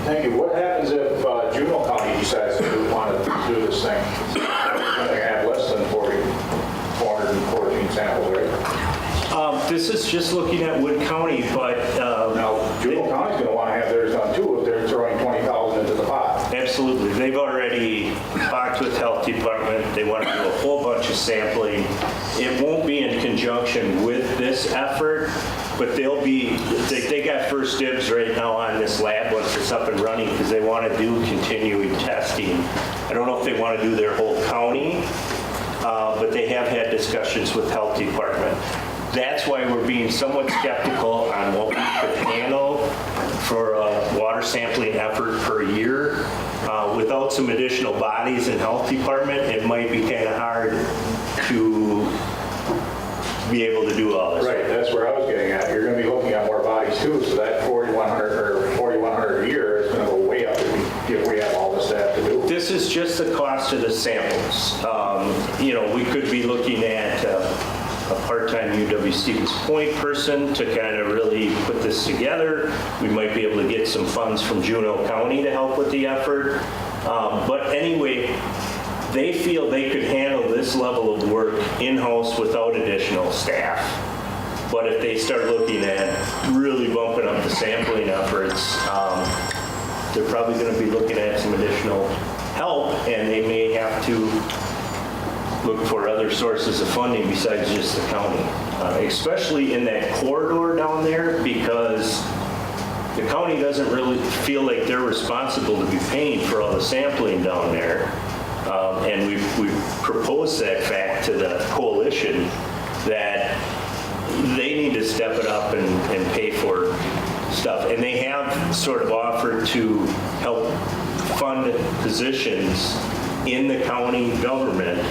Thank you. What happens if Juneau County decides to want to do this thing? They're going to have less than 414 samples, right? This is just looking at Wood County, but... now, Juneau County's going to want to have theirs done too if they're throwing 20,000 into the pot. Absolutely. They've already talked with Health Department. They want to do a whole bunch of sampling. It won't be in conjunction with this effort, but they'll be, they got first dibs right now on this lab once it's up and running because they want to do continuing testing. I don't know if they want to do their whole county, but they have had discussions with Health Department. That's why we're being somewhat skeptical on what we could handle for a water sampling effort per year. Without some additional bodies in Health Department, it might be kind of hard to be able to do all this. Right, that's where I was getting at. You're going to be looking at more bodies too, so that 4,100 a year is going to go way up if we have all this to have to do. This is just the cost of the samples. We could be looking at a part-time UW Stevens Point person to kind of really put this together. We might be able to get some funds from Juneau County to help with the effort. But anyway, they feel they could handle this level of work in-house without additional staff. But if they start looking at really bumping up the sampling efforts, they're probably going to be looking at some additional help, and they may have to look for other sources of funding besides just the county, especially in that corridor down there, because the county doesn't really feel like they're responsible to be paying for all the sampling down there. And we've proposed that fact to the coalition that they need to step it up and pay for stuff. And they have sort of offered to help fund positions in the county government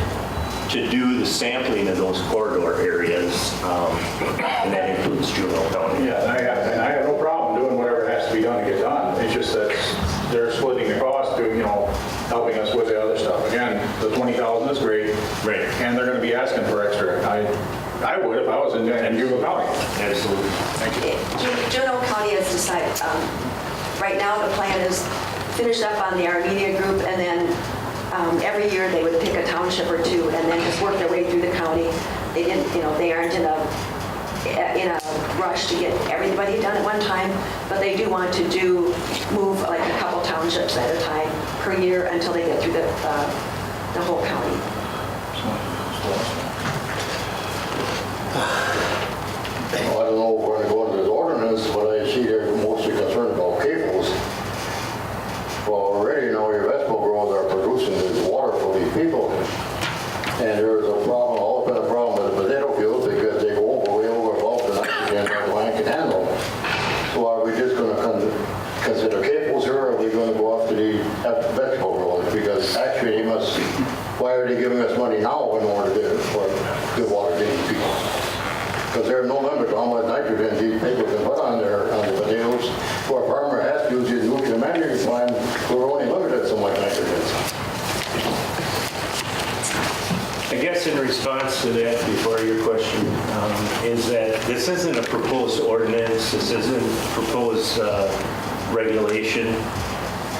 to do the sampling of those corridor areas, and that includes Juneau County. Yeah, and I have no problem doing whatever has to be done to get done. It's just that they're splitting the cost to, helping us with the other stuff. Again, the 20,000 is great. Right. And they're going to be asking for extra. I would if I was in Juneau County. Absolutely. Thank you. Juneau County has decided, right now the plan is finish up on the Armenia group, and then every year they would pick a township or two and then just work their way through the county. They didn't, they aren't in a rush to get everybody done at one time, but they do want to move like a couple townships at a time per year until they get through the whole county. Well, I don't know if we're going to go into this ordinance, but I see they're mostly concerned about CAFOs. Well, already now your vegetable growers are producing this water for these people. And there's a problem, all been a problem with the potato fields because they go way over above the nitrogen that the land can handle. So are we just going to consider CAFOs here, or are we going to go after the vegetable growers? Because actually why are they giving us money now in order for good water to these people? Because there's no limit to how much nitrogen these people can put on the potatoes. For a farmer has to use his nutrient management plan, we're only limited to so much nitrogen. I guess in response to that, before your question, is that this isn't a proposed ordinance, this isn't proposed regulation.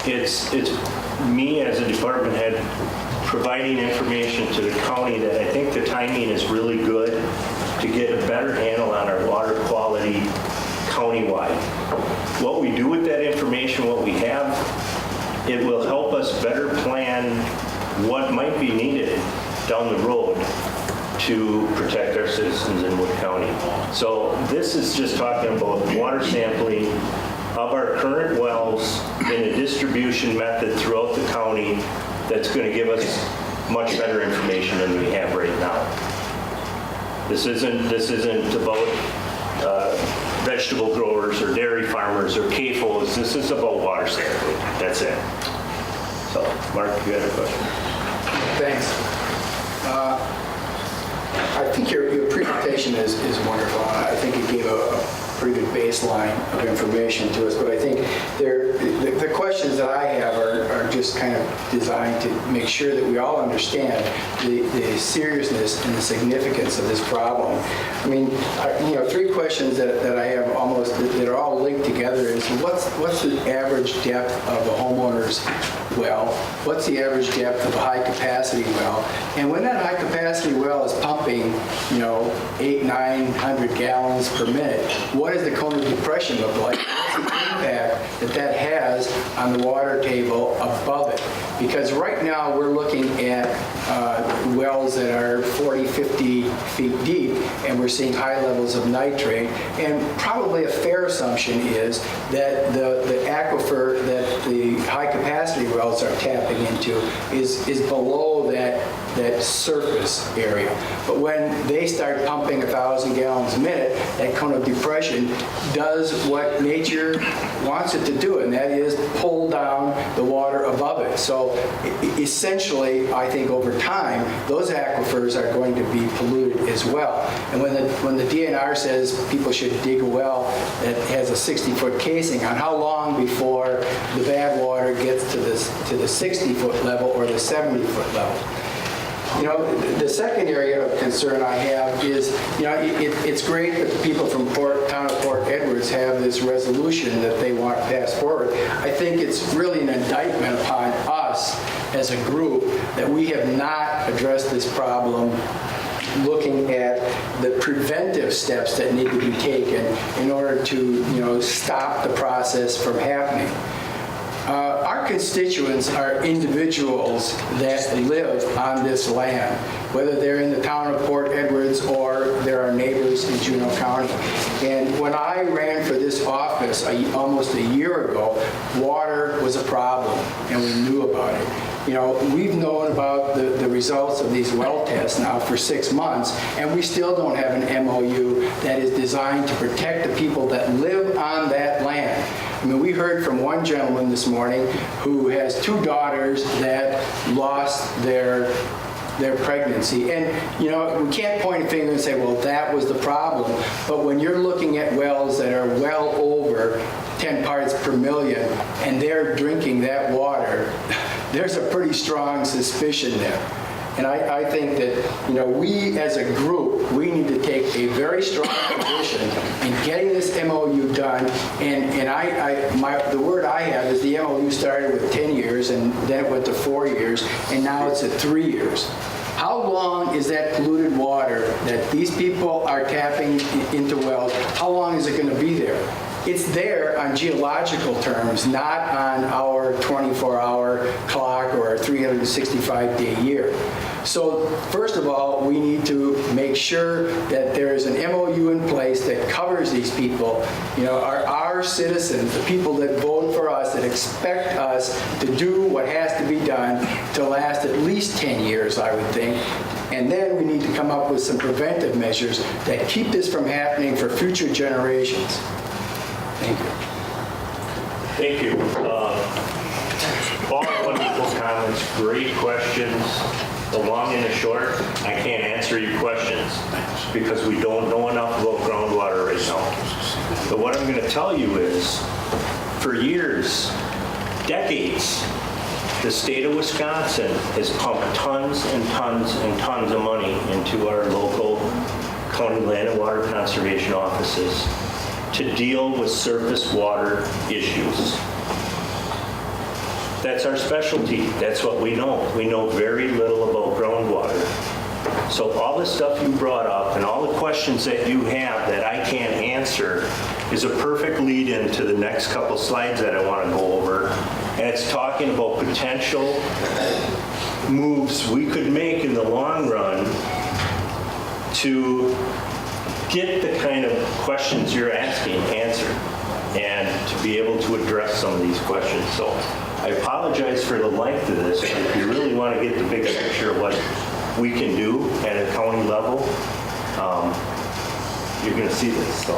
It's me as a department head providing information to the county that I think the timing is really good to get a better handle on our water quality countywide. What we do with that information, what we have, it will help us better plan what might be needed down the road to protect our citizens in Wood County. So this is just talking about water sampling of our current wells in a distribution method throughout the county that's going to give us much better information than we have right now. This isn't about vegetable growers or dairy farmers or CAFOs. This is about water sampling. That's it. So, Mark, you had a question? Thanks. I think your presentation is wonderful. I think it gave a pretty good baseline of information to us, but I think the questions that I have are just kind of designed to make sure that we all understand the seriousness and the significance of this problem. I mean, three questions that I have almost that are all linked together is what's the average depth of a homeowner's well? What's the average depth of a high capacity well? And when that high capacity well is pumping, 800-900 gallons per minute, what does the cone of depression look like? What's the impact that has on the water table above it? Because right now we're looking at wells that are 40, 50 feet deep, and we're seeing high levels of nitrate. And probably a fair assumption is that the aquifer that the high capacity wells are tapping into is below that surface area. But when they start pumping 1,000 gallons a minute, that cone of depression does what nature wants it to do, and that is pull down the water above it. So essentially, I think over time, those aquifers are going to be polluted as well. And when the DNR says people should dig a well that has a 60-foot casing, on how long before the bad water gets to the 60-foot level or the 70-foot level? The second area of concern I have is, it's great that the people from town of Port Edwards have this resolution that they want to pass forward. I think it's really an indictment upon us as a group that we have not addressed this problem looking at the preventive steps that need to be taken in order to, stop the process from happening. Our constituents are individuals that live on this land, whether they're in the town of Port Edwards or there are neighbors in Juneau County. And when I ran for this office almost a year ago, water was a problem, and we knew about it. we've known about the results of these well tests now for 6 months, and we still don't have an MOU that is designed to protect the people that live on that land. I mean, we heard from one gentleman this morning who has 2 daughters that lost their pregnancy. And, we can't point a finger and say, well, that was the problem. But when you're looking at wells that are well over 10 parts per million and they're drinking that water, there's a pretty strong suspicion there. And I think that, we as a group, we need to take a very strong position in getting this MOU done. And the word I have is the MOU started with 10 years and then it went to 4 years and now it's at 3 years. How long is that polluted water that these people are tapping into wells, how long is it going to be there? It's there on geological terms, not on our 24-hour clock or our 365-day year. So first of all, we need to make sure that there is an MOU in place that covers these people, our citizens, the people that vote for us, that expect us to do what has to be done to last at least 10 years, I would think. And then we need to come up with some preventive measures that keep this from happening for future generations. Thank you. Thank you. All wonderful comments, great questions. The long and the short, I can't answer your questions because we don't know enough about groundwater right now. But what I'm going to tell you is, for years, decades, the state of Wisconsin has pumped tons and tons and tons of money into our local county land and water conservation offices to deal with surface water issues. That's our specialty. That's what we know. We know very little about groundwater. So all the stuff you brought up and all the questions that you have that I can't answer is a perfect lead-in to the next couple slides that I want to go over. And it's talking about potential moves we could make in the long run to get the kind of questions you're asking answered and to be able to address some of these questions. So I apologize for the length of this, but if you really want to get the big picture of what we can do at a county level, you're going to see this. So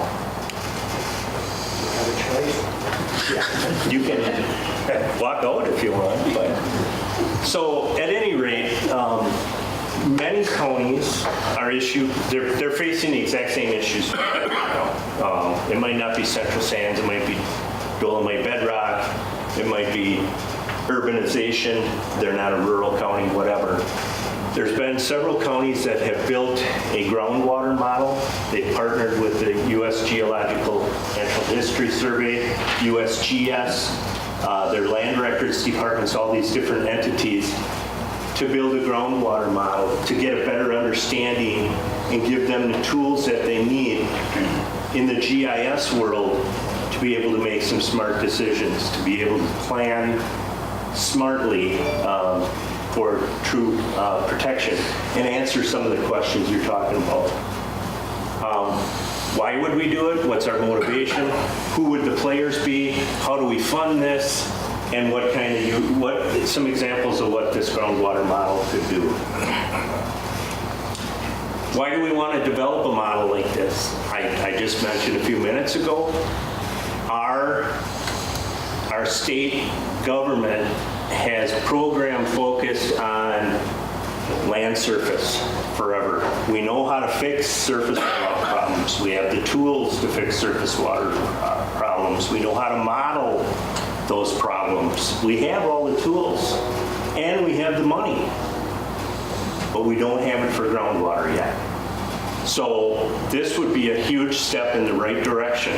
you can walk out if you want. But so at any rate, many counties are they're facing the exact same issues. It might not be central sands, it might be dolomite bedrock, it might be urbanization, they're not a rural county, whatever. There's been several counties that have built a groundwater model. They've partnered with the U.S. Geological Natural History Survey, USGS, their land records departments, all these different entities, to build a groundwater model, to get a better understanding and give them the tools that they need in the GIS world to be able to make some smart decisions, to be able to plan smartly for true protection and answer some of the questions you're talking about. Why would we do it? What's our motivation? Who would the players be? How do we fund this? And what some examples of what this groundwater model could do. Why do we want to develop a model like this? I just mentioned a few minutes ago, our state government has a program focused on land surface forever. We know how to fix surface water problems. We have the tools to fix surface water problems. We know how to model those problems. We have all the tools and we have the money, but we don't have it for groundwater yet. So this would be a huge step in the right direction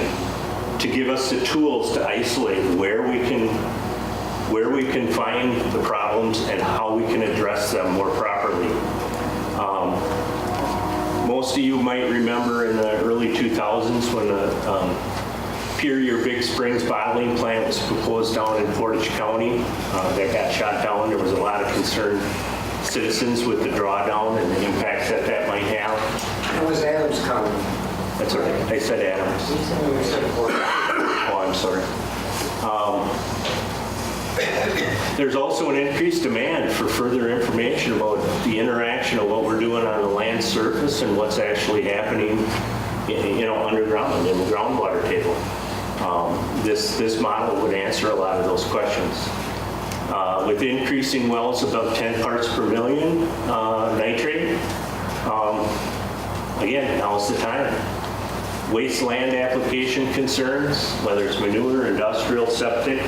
to give us the tools to isolate where we can find the problems and how we can address them more properly. Most of you might remember in the early 2000s when the Superior Big Springs bottling plant was proposed down in Portage County. That got shot down. There was a lot of concerned citizens with the drawdown and the impacts that might have. It was Adams County. That's right. I said Adams. Oh, I'm sorry. There's also an increased demand for further information about the interaction of what we're doing on the land surface and what's actually happening, underground in the groundwater table. This model would answer a lot of those questions. With increasing wells above 10 parts per million nitrate, again, now's the time. Wasteland application concerns, whether it's manure, industrial, septic,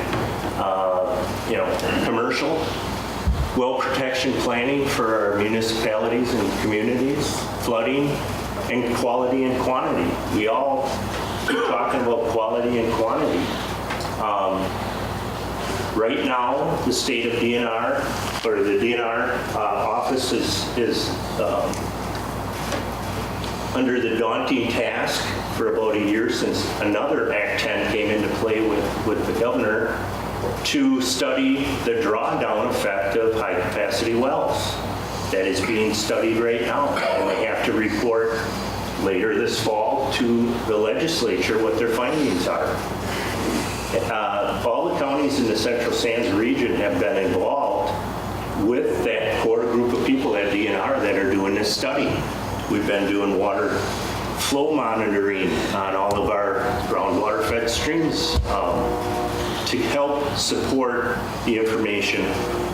commercial, well protection planning for our municipalities and communities, flooding, and quality and quantity. We all keep talking about quality and quantity. Right now, the state of DNR, or the DNR office is under the daunting task for about a year since another Act 10 came into play with the governor to study the drawdown effect of high-capacity wells. That is being studied right now, and they have to report later this fall to the legislature what their findings are. All the counties in the Central Sands region have been involved with that core group of people at DNR that are doing this study. We've been doing water flow monitoring on all of our groundwater-fed streams to help support the information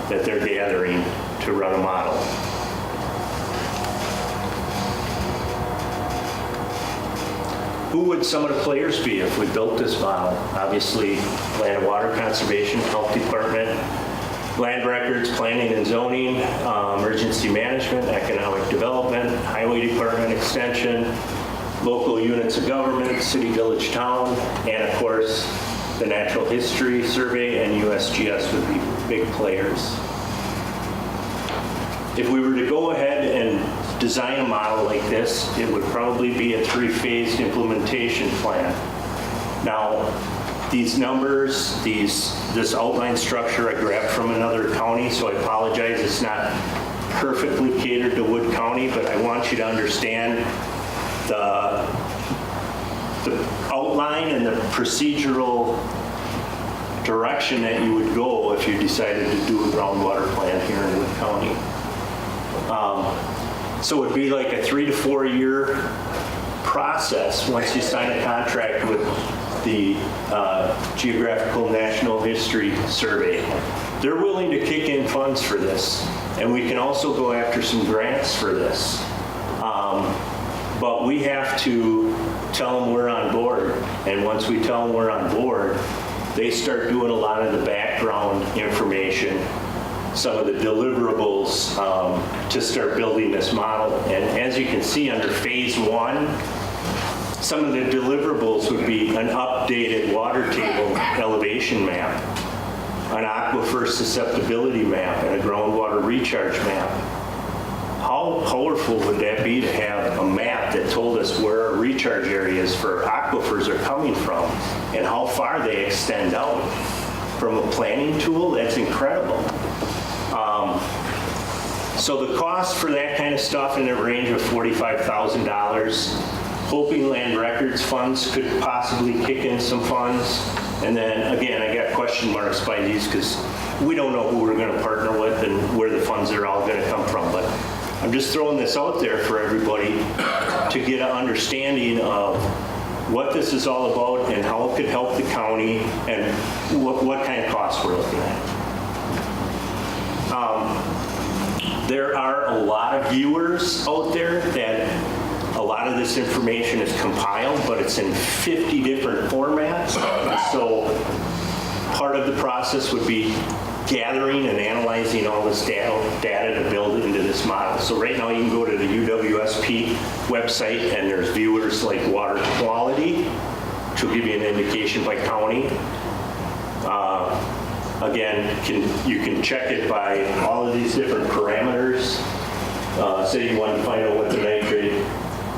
that they're gathering to run a model. Who would some of the players be if we built this model? Obviously, Land and Water Conservation, Health Department, Land Records, Planning and Zoning, Emergency Management, Economic Development, Highway Department Extension, local units of government, city, village, town, and of course, the Natural History Survey and USGS would be big players. If we were to go ahead and design a model like this, it would probably be a 3-phased implementation plan. Now, these numbers, this outline structure I grabbed from another county, so I apologize, it's not perfectly catered to Wood County, but I want you to understand the outline and the procedural direction that you would go if you decided to do a groundwater plan here in Wood County. So it would be like a 3 to 4 year process once you sign a contract with the Geographical National History Survey. They're willing to kick in funds for this, and we can also go after some grants for this. But we have to tell them we're on board, and once we tell them we're on board, they start doing a lot of the background information, some of the deliverables to start building this model. And as you can see under phase 1, some of the deliverables would be an updated water table elevation map, an aquifer susceptibility map, and a groundwater recharge map. How powerful would that be to have a map that told us where our recharge areas for aquifers are coming from and how far they extend out? From a planning tool, that's incredible. So the cost for that kind of stuff in the range of $45,000. Hoping Land Records funds could possibly kick in some funds. And then again, I got question marks by these because we don't know who we're going to partner with and where the funds are all going to come from. But I'm just throwing this out there for everybody to get an understanding of what this is all about and how it could help the county and what kind of costs we're looking at. There are a lot of viewers out there that a lot of this information is compiled, but it's in 50 different formats. And so part of the process would be gathering and analyzing all this data to build into this model. So right now you can go to the UWSP website and there's viewers like water quality, which will give you an indication by county. Again, you can check it by all of these different parameters. Say you want to find out what the nitrate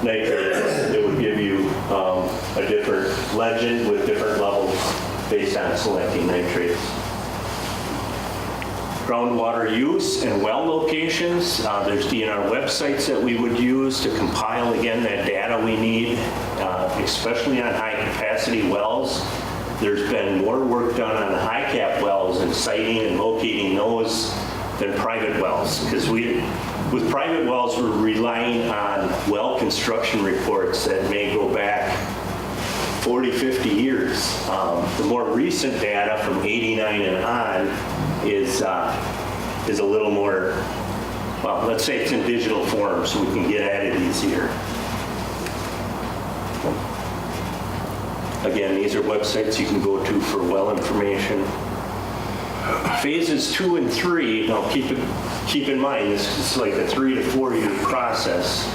is, it would give you a different legend with different levels based on selecting nitrates. Groundwater use and well locations. There's DNR websites that we would use to compile, again, that data we need, especially on high capacity wells. there's been more work done on high cap wells and siting and locating those than private wells. Because with private wells, we're relying on well construction reports that may go back 40, 50 years. The more recent data from 89 and on is a little more, well, let's say it's in digital form so we can get at it easier. Again, these are websites you can go to for well information. Phases 2 and 3, now keep in mind, this is like a 3 to 4 year process.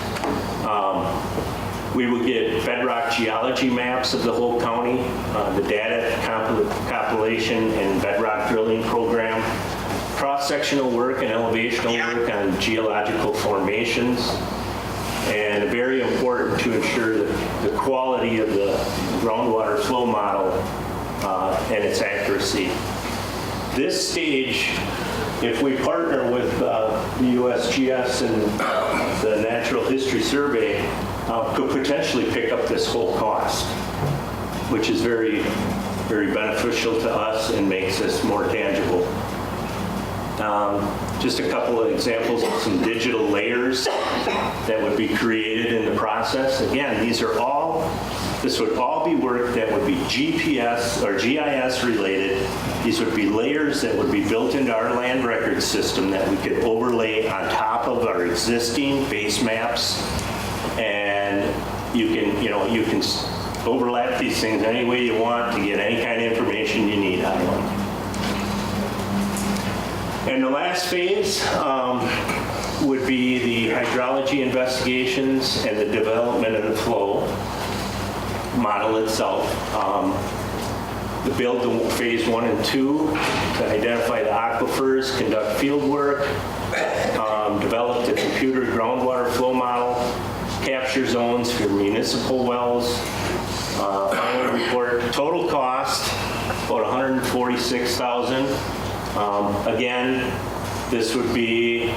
We would get bedrock geology maps of the whole county, the data compilation and bedrock drilling program, cross-sectional work and elevational work on geological formations, and very important to ensure that the quality of the groundwater flow model and its accuracy. This stage, if we partner with the USGS and the Natural History Survey, could potentially pick up this whole cost, which is very, very beneficial to us and makes us more tangible. Just a couple of examples of some digital layers that would be created in the process. Again, this would all be work that would be GPS or GIS related. These would be layers that would be built into our land record system that we could overlay on top of our existing base maps. And you can overlap these things any way you want to get any kind of information you need out of them. And the last phase would be the hydrology investigations and the development of the flow model itself. The build phase 1 and 2 to identify the aquifers, conduct field work, develop the computer groundwater flow model, capture zones for municipal wells, final report. Total cost, about $146,000. Again, this would be,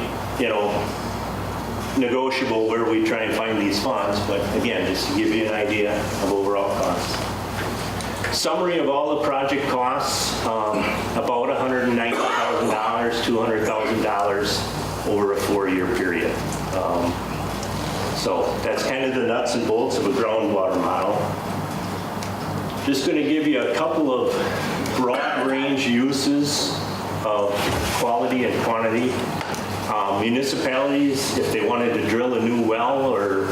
negotiable where we try and find these funds, but again, just to give you an idea of overall costs. Summary of all the project costs, about $190,000, $200,000 over a 4-year period. So that's kind of the nuts and bolts of a groundwater model. Just going to give you a couple of broad range uses of quality and quantity. Municipalities, if they wanted to drill a new well or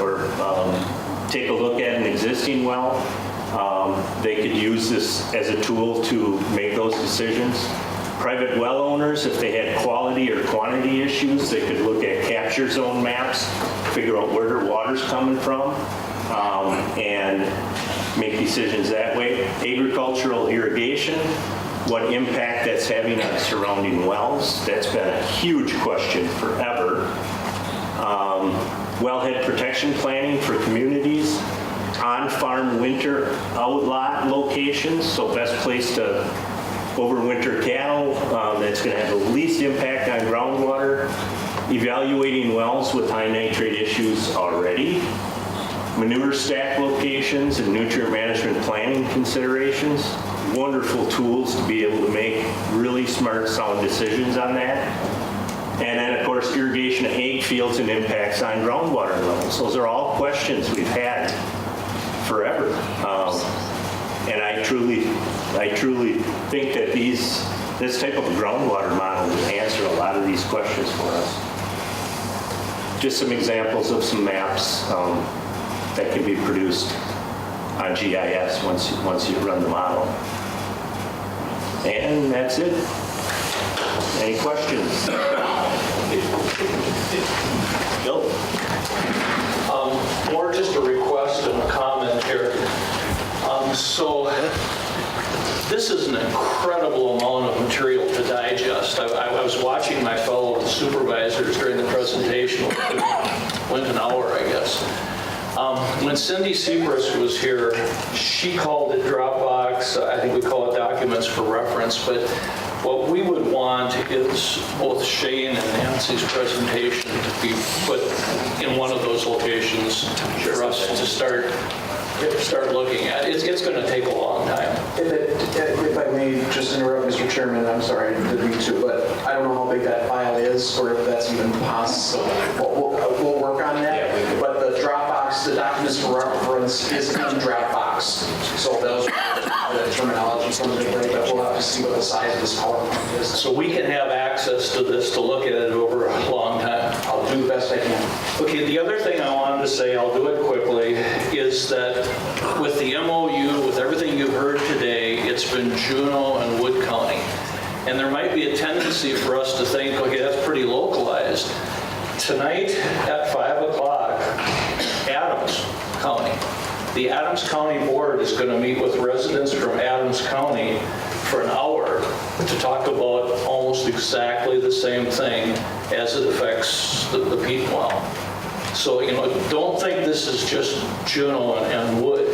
take a look at an existing well, they could use this as a tool to make those decisions. Private well owners, if they had quality or quantity issues, they could look at capture zone maps, figure out where their water's coming from, and make decisions that way. Agricultural irrigation, what impact that's having on surrounding wells. That's been a huge question forever. Wellhead protection planning for communities, on-farm winter outlot locations, so best place to overwinter cattle, that's going to have the least impact on groundwater, evaluating wells with high nitrate issues already, manure stack locations and nutrient management planning considerations. Wonderful tools to be able to make really smart, sound decisions on that. And then, of course, irrigation of ag fields and impacts on groundwater levels. Those are all questions we've had forever. And I truly think that this type of groundwater model will answer a lot of these questions for us. Just some examples of some maps that can be produced on GIS once you run the model. And that's it. Any questions? Bill? More just a request and a comment here. So this is an incredible amount of material to digest. I was watching my fellow supervisors during the presentation. Went an hour, I guess. When Cindy Seabrist was here, she called it Dropbox. I think we call it documents for reference. But what we would want is both Shane and Nancy's presentation to be put in one of those locations for us to start looking at. It's going to take a long time. Chairman, I'm sorry, I didn't mean to, but I don't know how big that file is or if that's even possible. We'll work on that. But the Dropbox, the documents for reference is in Dropbox. So those the terminology comes in right, but we'll have to see what the size of this PowerPoint is. So we can have access to this to look at it over a long time. I'll do the best I can. Okay, the other thing I wanted to say, I'll do it quickly, is that with the MOU, with everything you've heard today, it's been Juneau and Wood County. And there might be a tendency for us to think, okay, that's pretty localized. Tonight at 5 o'clock, Adams County. The Adams County Board is going to meet with residents from Adams County for an hour to talk about almost exactly the same thing as it affects the peat well. So, don't think this is just Juneau and Wood.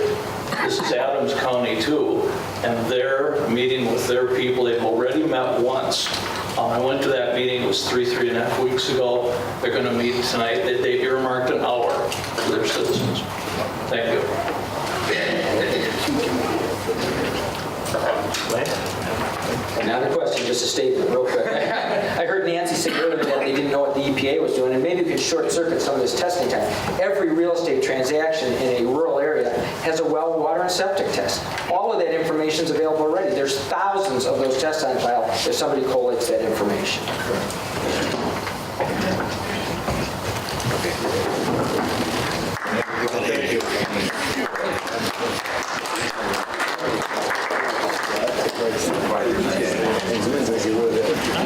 This is Adams County too, and they're meeting with their people. They've already met once. I went to that meeting, it was 3.5 weeks ago. They're going to meet tonight. They earmarked an hour for their citizens. Thank you. Another question, just a statement real quick. I heard Nancy say earlier that they didn't know what the EPA was doing, and maybe we could short circuit some of this testing time. Every real estate transaction in a rural area has a well, water, and septic test. All of that information is available already. There's thousands of those tests on file if somebody collates that information. Thank you.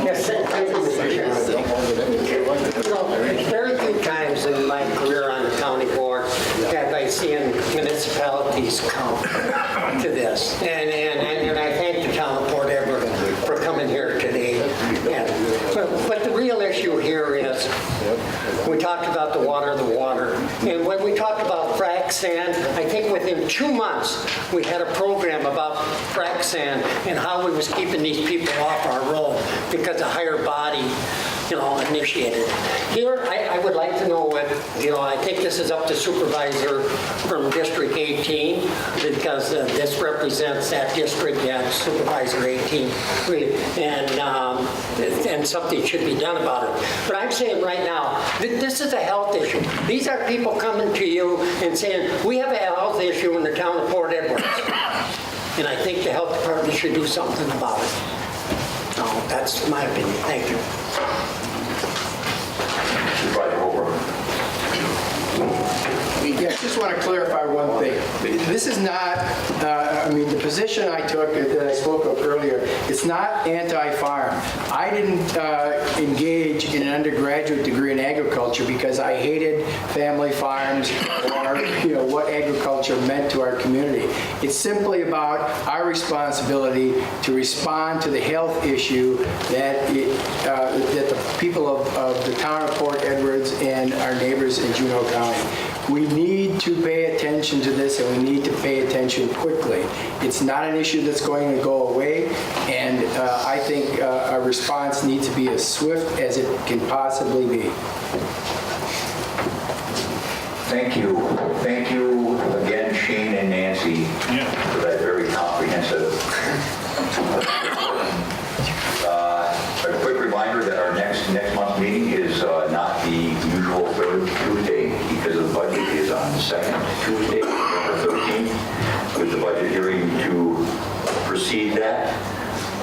Yes, thank you, Mr. Chairman. Very few times in my career on the county board have I seen municipalities come to this. And I thank the town of Port Edward for coming here today. But the real issue here is, we talked about the water. And when we talked about frac sand, I think within 2 months, we had a program about frac sand and how we was keeping these people off our road because a higher body, initiated. Here, I would like to know what, I think this is up to Supervisor from District 18 because this represents that district at Supervisor 18. And something should be done about it. But I'm saying right now, this is a health issue. These are people coming to you and saying, we have a health issue in the town of Port Edwards. And I think the health department should do something about it. No, that's my opinion. Thank you. Yeah, I just want to clarify one thing. This is not, the position I took that I spoke of earlier, it's not anti-farm. I didn't engage in an undergraduate degree in agriculture because I hated family farms or, what agriculture meant to our community. It's simply about our responsibility to respond to the health issue that the people of the town of Port Edwards and our neighbors in Juneau County. We need to pay attention to this, and we need to pay attention quickly. It's not an issue that's going to go away, and I think our response needs to be as swift as it can possibly be. Thank you. Thank you again, Shane and Nancy, for that very comprehensive. A quick reminder that our next month's meeting is not the usual third Tuesday because the budget is on the second Tuesday, November 13th, with the budget hearing to precede that.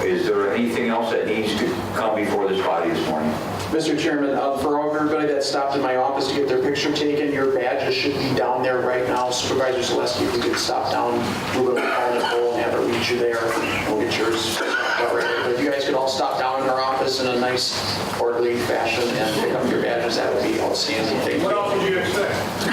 Is there anything else that needs to come before this body this morning? Mr. Chairman, for everybody that stopped in my office to get their picture taken, your badges should be down there right now. Supervisor Zaleski, if you could stop down, we're going to call Nicole and have her meet you there. We'll get yours covered. But if you guys could all stop down in our office in a nice, orderly fashion and pick up your badges, that would be outstanding. Thank you. What else would you expect?